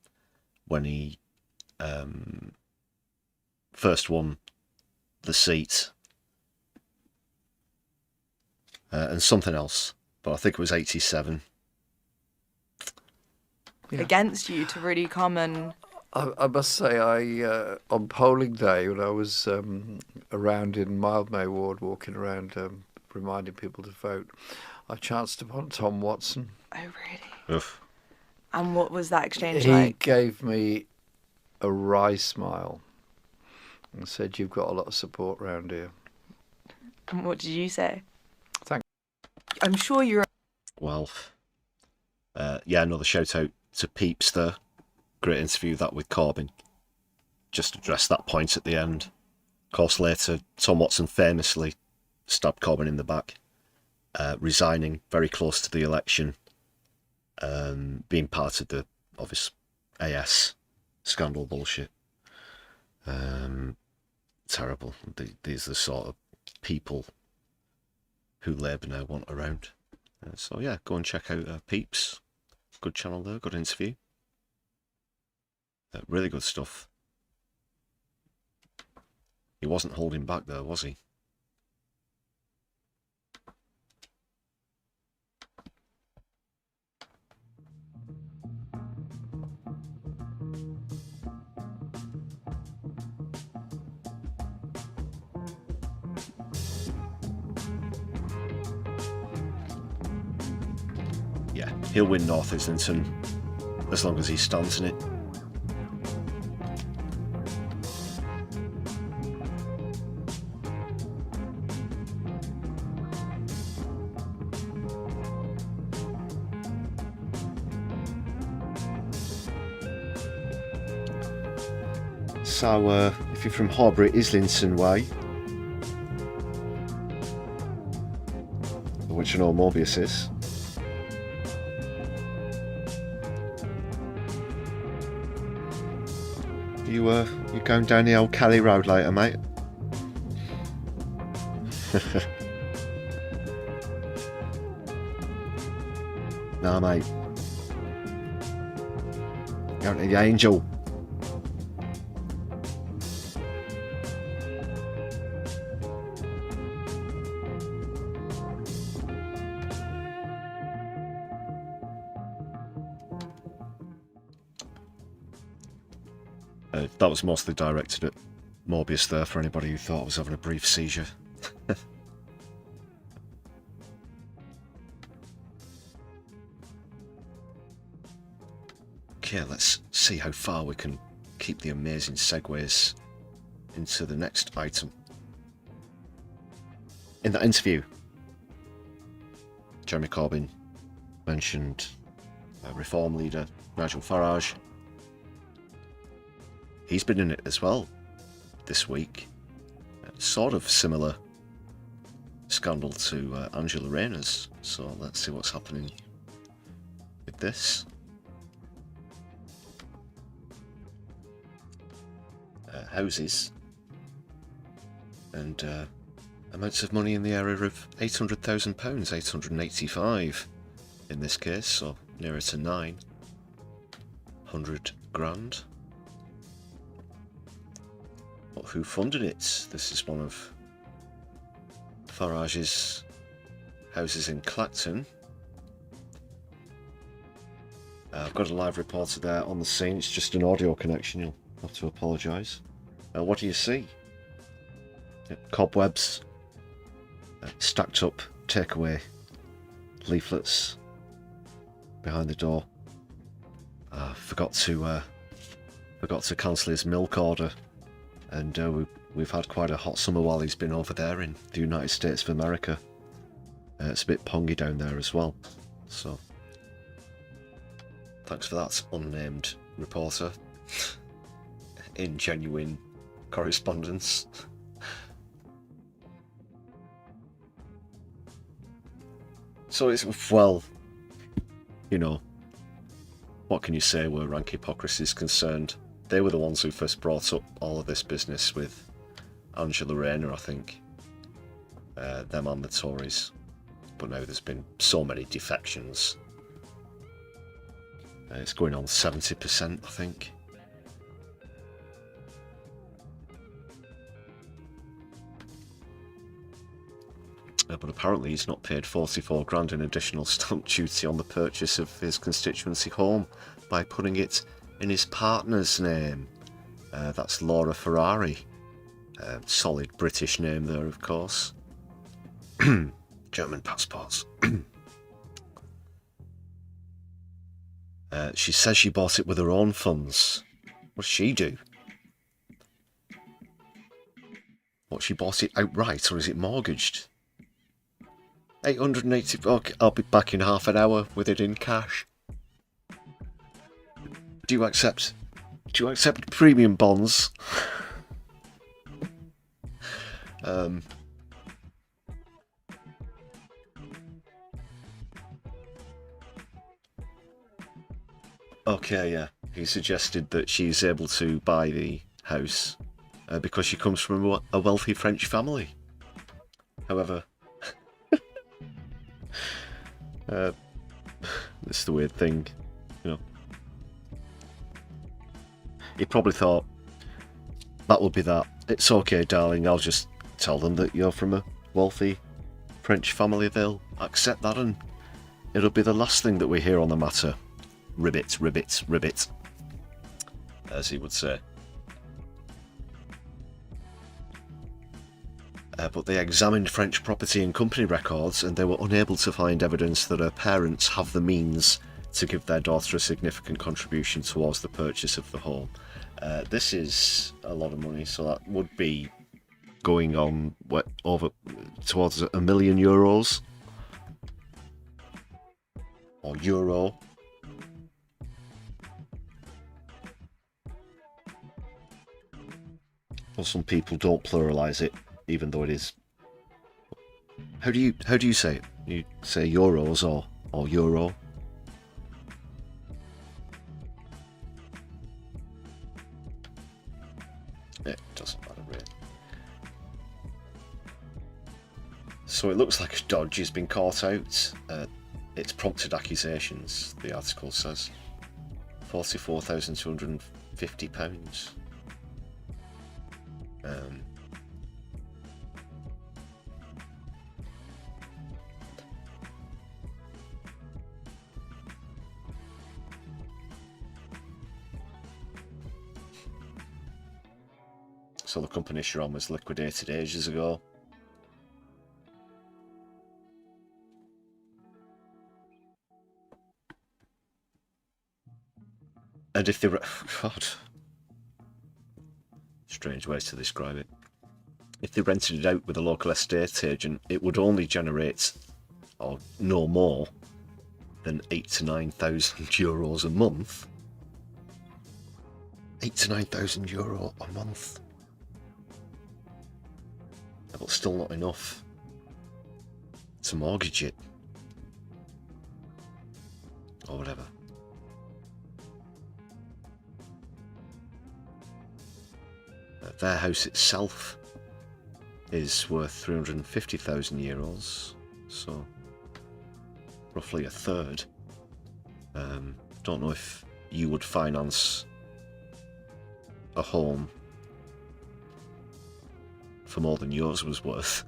when he first won the seat and something else, but I think it was 87. Yeah. Against you to really come and... I must say, on polling day, when I was around in Mildmay Ward, walking around reminding people to vote, I chanced upon Tom Watson. Oh, really? Oof. And what was that exchange like? He gave me a wry smile and said, "You've got a lot of support around here." And what did you say? Thanks. I'm sure you're... Well, yeah, another shout out to Peeps there. Great interview that with Corbyn. just addressed that point at the end. Of course, later, Tom Watson famously stabbed Corbyn in the back, resigning very close to the election, being part of the obvious AS scandal bullshit. Terrible. These are the sort of people who Labour now want around. So yeah, go and check out Peeps. Good channel there, good interview. Really good stuff. He wasn't holding back there, was he? Yeah, he'll win North Islington as long as he stands in it. So, if you're from Horbury, Islington way, which I know Morbius is, you going down the old Kelly Road later, mate? Nah, mate. Going to the Angel. That was mostly directed at Morbius there, for anybody who thought I was having a brief seizure. Okay, let's see how far we can keep the amazing segues into the next item. In that interview, Jeremy Corbyn mentioned Reform leader Nigel Farage. He's been in it as well this week. Sort of similar scandal to Angela Rayner's. So let's see what's happening with this. Houses and amounts of money in the area of £800,000, 885 in this case, so nearer to 900 grand. But who funded it? This is one of Farage's houses in Clacton. I've got a live reporter there on the scene. It's just an audio connection, you'll have to apologise. What do you see? Cobwebs, stacked up takeaway leaflets behind the door. Forgot to cancel his milk order, and we've had quite a hot summer while he's been over there in the United States of America. It's a bit pongy down there as well, so thanks for that, unnamed reporter. In genuine correspondence. So it's, well, you know, what can you say where rank hypocrisy is concerned? They were the ones who first brought up all of this business with Angela Rayner, I think. Them and the Tories. But now there's been so many defections. It's going on 70%, I think. But apparently he's not paid 44 grand in additional stamp duty on the purchase of his constituency home by putting it in his partner's name. That's Laura Ferrari. Solid British name there, of course. German passports. She says she bought it with her own funds. What does she do? What, she bought it outright, or is it mortgaged? 880. Okay, I'll be back in half an hour with it in cash. Do you accept Do you accept premium bonds? Okay, yeah. He suggested that she's able to buy the house because she comes from a wealthy French family. However, this is the weird thing, you know. He probably thought, that will be that. It's okay, darling, I'll just tell them that you're from a wealthy French family. They'll accept that and it'll be the last thing that we hear on the matter. Ribbit, ribbit, ribbit, as he would say. But they examined French property and company records and they were unable to find evidence that her parents have the means to give their daughter a significant contribution towards the purchase of the home. This is a lot of money, so that would be going on over towards €1 million or euro. Well, some people don't pluralise it, even though it is. How do you say it? You say euros or euro? It doesn't matter really. So it looks like a dodge has been caught out. It's prompted accusations, the article says. £44,250. So the company Sharon was liquidated ages ago. And if they God, strange ways to describe it. If they rented it out with a local estate agent, it would only generate, or no more, than €8,000 to €9,000 a month. €8,000 to €9,000 a month. But still not enough to mortgage it. Or whatever. Their house itself is worth €350,000, so roughly a third. Don't know if you would finance a home for more than yours was worth.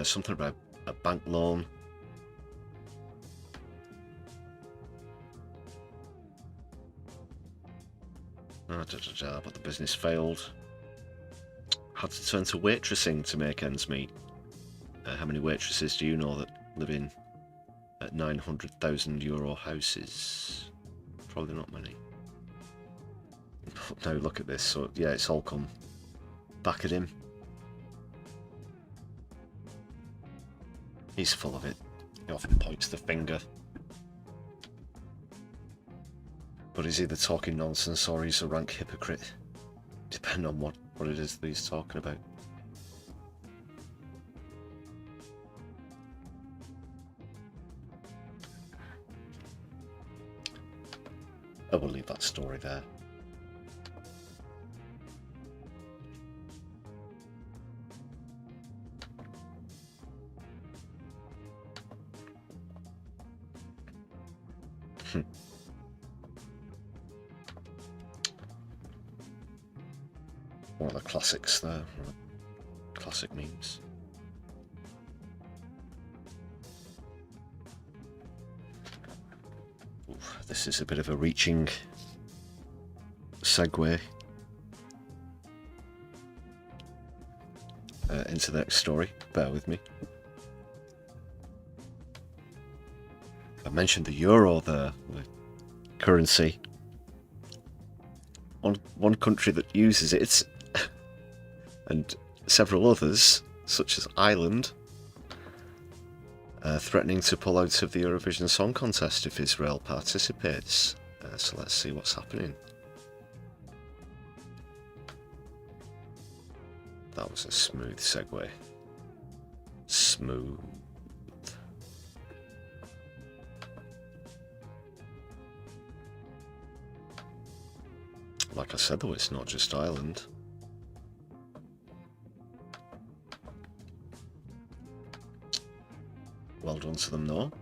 Something about a bank loan. But the business failed. Had to turn to waitressing to make ends meet. How many waitresses do you know that live in at €900,000 houses? Probably not many. Now look at this. So yeah, it's all come back at him. He's full of it. He often points the finger. But he's either talking nonsense or he's a rank hypocrite. Depending on what it is that he's talking about. I will leave that story there. One of the classics there, classic memes. Ooh, this is a bit of a reaching segue into the next story. Bear with me. I mentioned the euro there, the currency. One country that uses it, and several others, such as Ireland, threatening to pull out of the Eurovision Song Contest if Israel participates. So let's see what's happening. That was a smooth segue. Smooth. Like I said though, it's not just Ireland. Well done to them though.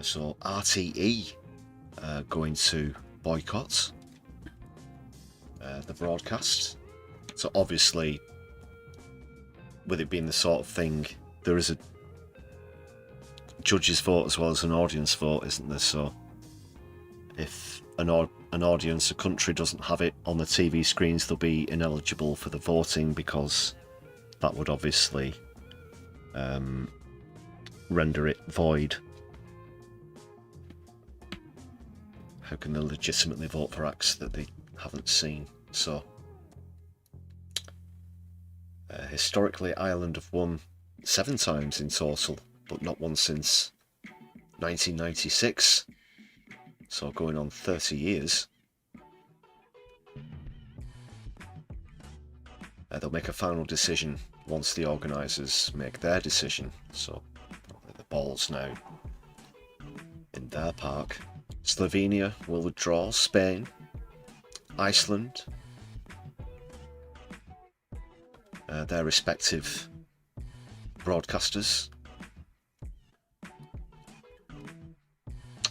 So RTE going to boycott the broadcast. So obviously, with it being the sort of thing, there is a judge's vote as well as an audience vote, isn't there? So if an audience, a country doesn't have it on the TV screens, they'll be ineligible for the voting, because that would obviously render it void. How can they legitimately vote for acts that they haven't seen? So historically, Ireland have won 7 times in total, but not one since 1996. So going on 30 years. They'll make a final decision once the organisers make their decision. So the ball's now in their park. Slovenia will withdraw. Spain, Iceland, their respective broadcasters.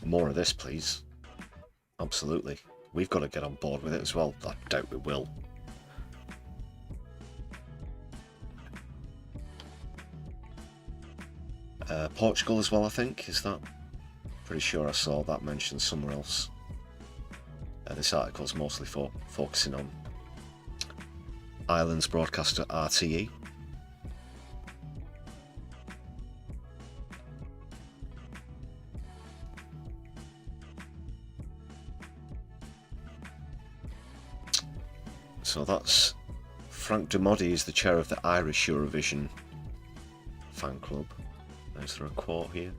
More of this, please. Absolutely. We've got to get on board with it as well. I doubt we will. Portugal as well, I think. Is that? Pretty sure I saw that mentioned somewhere else. This article's mostly focusing on Ireland's broadcaster RTE. So that's Frank Dumody is the chair of the Irish Eurovision fan club. Is there a quote here?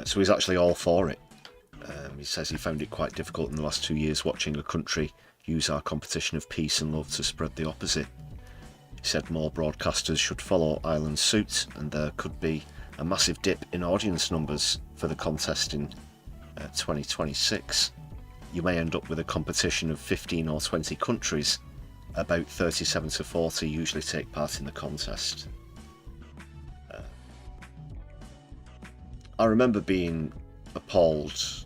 So he's actually all for it. He says he found it quite difficult in the last 2 years watching a country use our competition of peace and love to spread the opposite. He said more broadcasters should follow Ireland's suit, and there could be a massive dip in audience numbers for the contest in 2026. You may end up with a competition of 15 or 20 countries. About 37 to 40 usually take part in the contest. I remember being appalled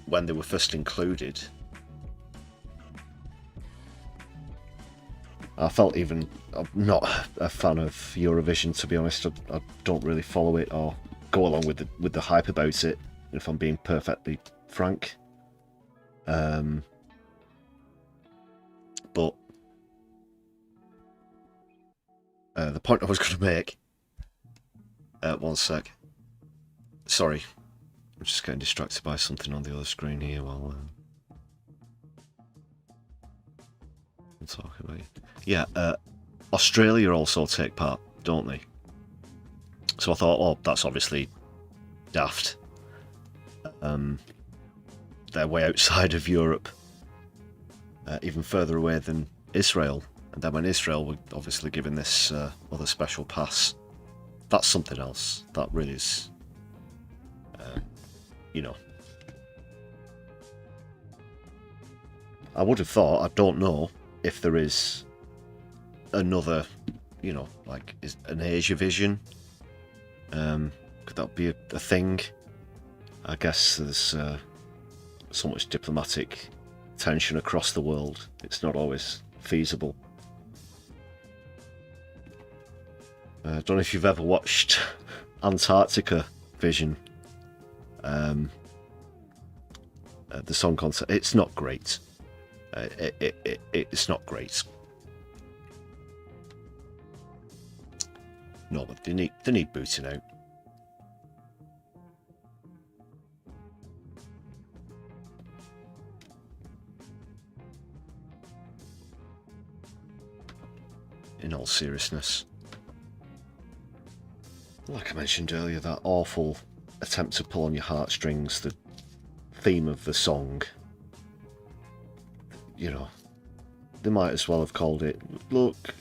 when they were first included. I felt I'm not a fan of Eurovision, to be honest. I don't really follow it or go along with the hype about it, if I'm being perfectly frank. But the point I was going to make. One sec. Sorry, I'm just getting distracted by something on the other screen here while I'm talking about it. Yeah, Australia also take part, don't they? So I thought, oh, that's obviously daft. They're way outside of Europe, even further away than Israel. And then when Israel were obviously given this other special pass, that's something else. That really is, I would have thought, I don't know if there is another, like is an Asiavision. Could that be a thing? I guess there's so much diplomatic tension across the world. It's not always feasible. I don't know if you've ever watched Antarctica Vision. The song concert. It's not great. It's not great. No, but they need booting out. In all seriousness. Like I mentioned earlier, that awful attempt to pull on your heartstrings, the theme of the song, you know, they might as well have called it, look,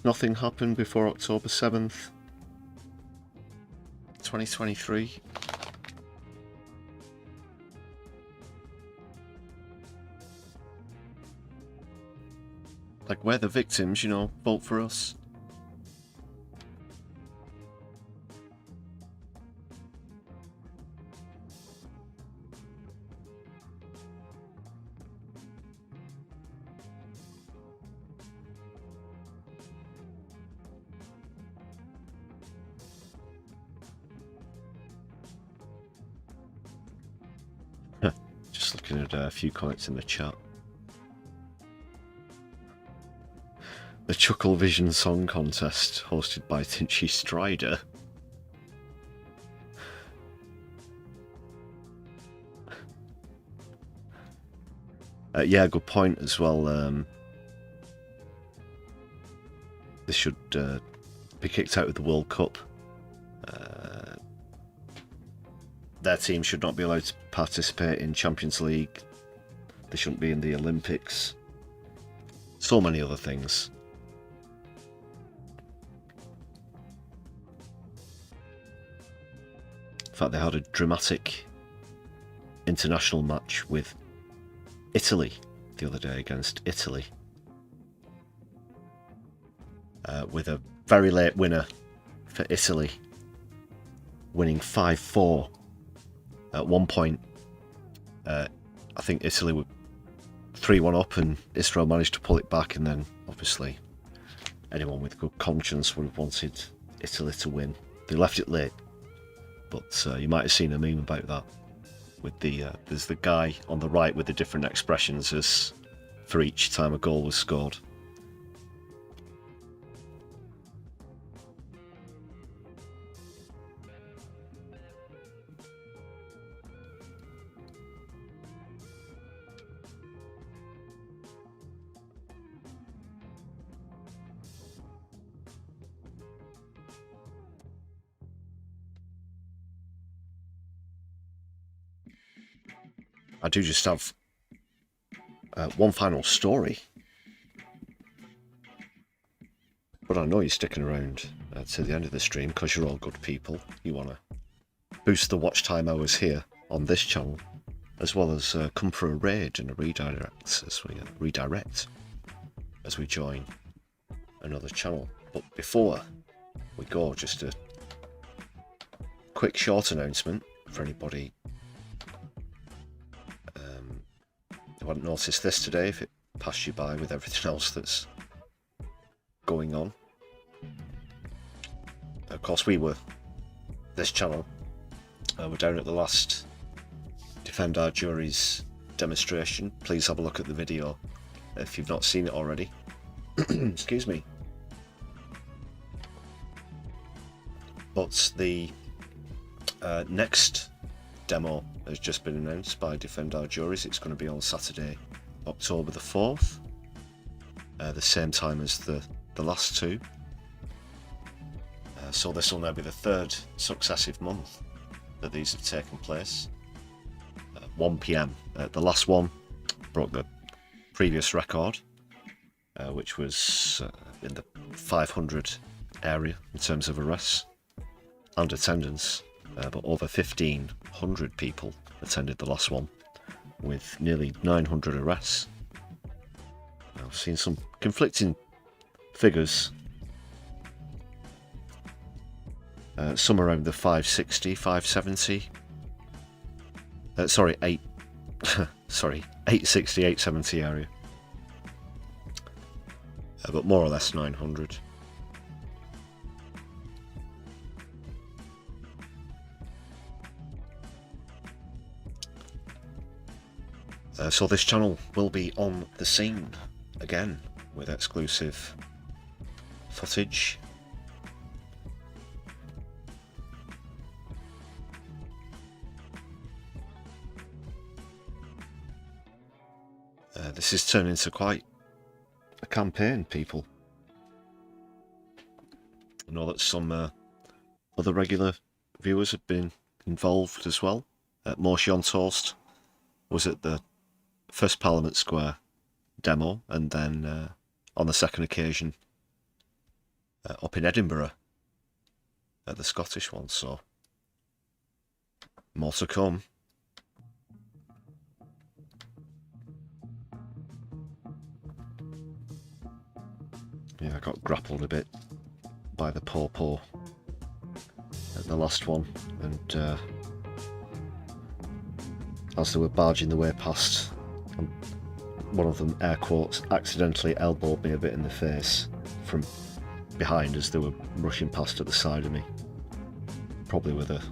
nothing happened before October 7th, 2023. Like, we're the victims, you know, vote for us. Just looking at a few comments in the chat. The Chucklevision Song Contest, hosted by Tinchy Strider. Yeah, good point as well. They should be kicked out of the World Cup. Their team should not be allowed to participate in Champions League. They shouldn't be in the Olympics. So many other things. In fact, they had a dramatic international match with Italy the other day against Italy. With a very late winner for Italy, winning 5-4. At one point, I think Italy were 3-1 up and Israel managed to pull it back, and then obviously anyone with good conscience would have wanted Italy to win. They left it late, but you might have seen a meme about that. With the there's the guy on the right with the different expressions as for each time a goal was scored. I do just have one final story, but I know you're sticking around to the end of the stream because you're all good people. You want to boost the watch time hours here on this channel, as well as come for a raid and a redirect as we join another channel. But before we go, just a quick short announcement for anybody who hadn't noticed this today, if it passed you by with everything else that's going on. Of course, this channel, we're down at the last Defend Our Juries demonstration. Please have a look at the video if you've not seen it already. Excuse me. But the next demo has just been announced by Defend Our Juries. It's going to be on Saturday, October the 4th, the same time as the last two. So this will now be the third successive month that these have taken place. 1 PM. The last one broke the previous record, which was in the 500 area in terms of arrests and attendance. But over 1,500 people attended the last one, with nearly 900 arrests. I've seen some conflicting figures. Some around the 560, 570. 860, 870 area. But more or less 900. So this channel will be on the scene again with exclusive footage, This is turning into quite a campaign, people. I know that some other regular viewers have been involved as well. Moshi on Toast was at the first Parliament Square demo, and then on the second occasion up in Edinburgh at the Scottish one, so more to come. Yeah, I got grappled a bit by the po-po at the last one, and as they were barging the way past, one of them, air quotes, accidentally elbowed me a bit in the face from behind as they were rushing past at the side of me. Probably with a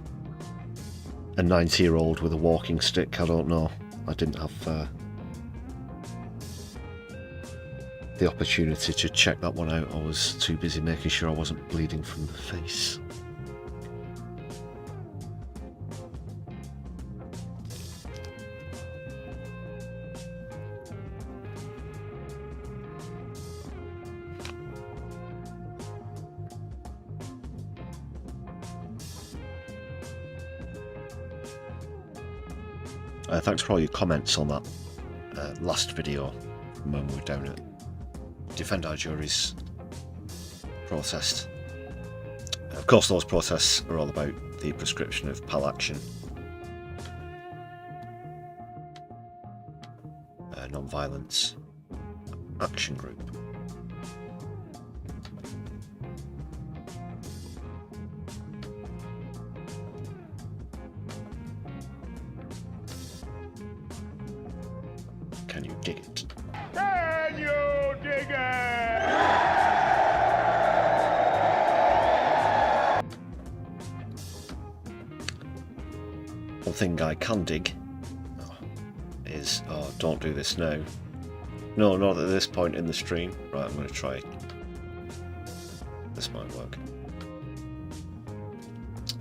90-year-old with a walking stick, I don't know. I didn't have the opportunity to check that one out. I was too busy making sure I wasn't bleeding from the face. Thanks for all your comments on that last video from when we were down at Defend Our Juries protest. Of course, those protests are all about the prescription of PAL action, non-violence action group. Can you dig it? Can you dig it? One thing I can dig is, oh, don't do this now. No, not at this point in the stream. Right, I'm going to try. This might work.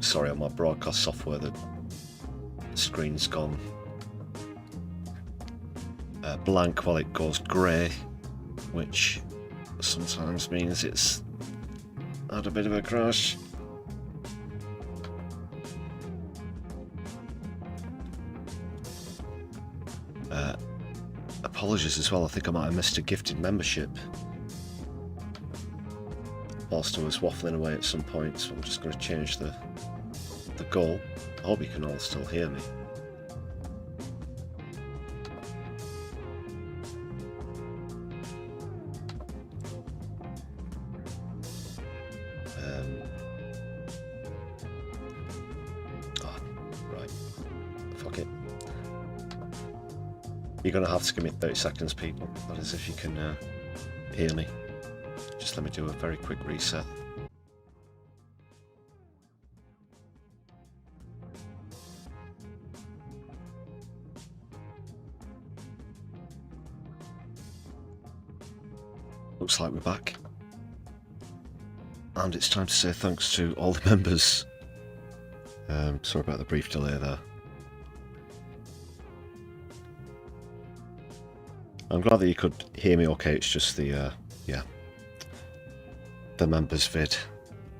Sorry, on my broadcast software the screen's gone blank while it goes grey, which sometimes means it's had a bit of a crash. Apologies as well, I think I might have missed a gifted membership whilst I was waffling away at some point, so I'm just going to change the goal. I hope you can all still hear me. Right, fuck it. You're going to have to give me 30 seconds, people. That is, if you can hear me. Just let me do a very quick reset. Looks like we're back. And it's time to say thanks to all the members. Sorry about the brief delay there. I'm glad that you could hear me okay, it's just the, the members vid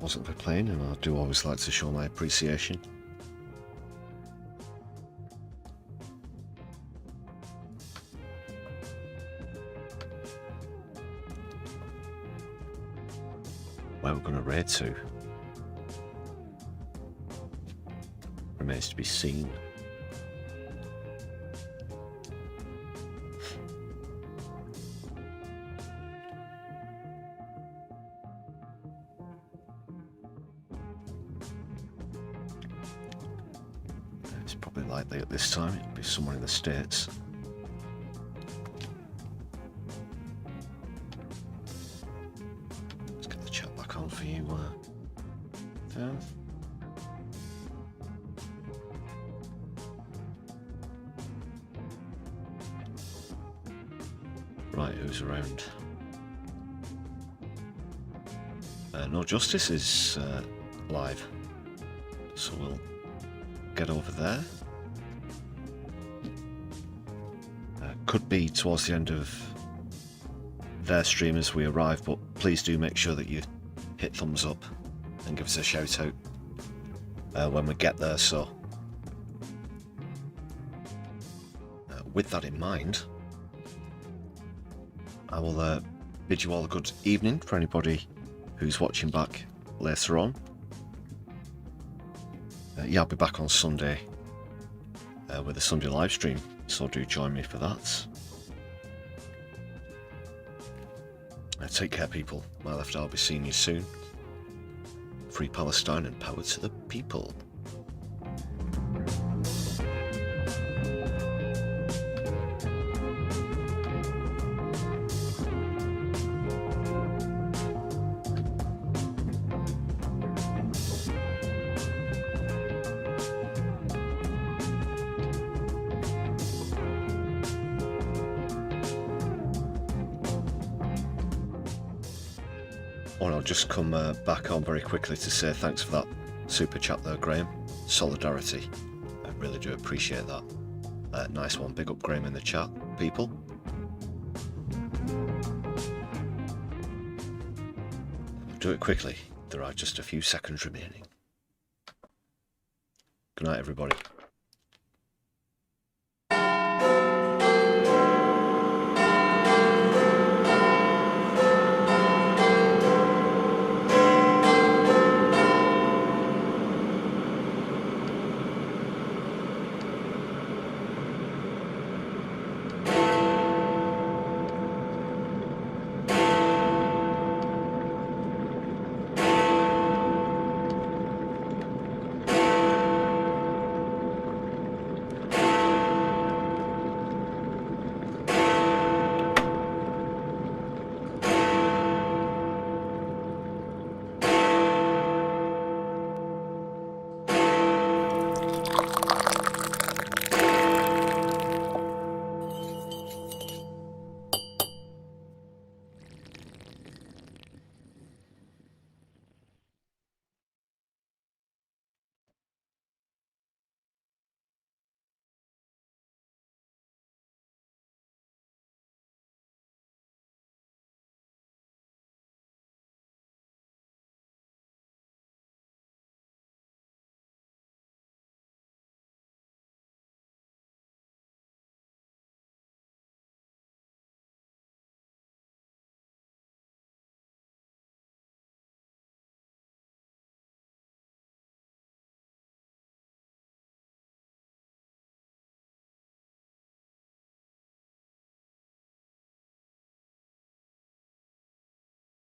wasn't for playing, and I do always like to show my appreciation. Where we're going to raid to remains to be seen. It's probably likely at this time it'll be somewhere in the States. Let's get the chat back on for you, Dan. Right, who's around? No Justice is live, so we'll get over there. could be towards the end of their stream as we arrive, but please do make sure that you hit thumbs up and give us a shout out when we get there. So with that in mind, I will bid you all a good evening for anybody who's watching back later on. Yeah, I'll be back on Sunday with a Sunday live stream, so do join me for that. Take care, people. My Lefty, I'll be seeing you soon. Free Palestine and power to the people. I'll just come back on very quickly to say thanks for that super chat there, Graham. Solidarity. I really do appreciate that. Nice one. Big up Graham in the chat, people. I'll do it quickly. There are just a few seconds remaining. Good night, everybody.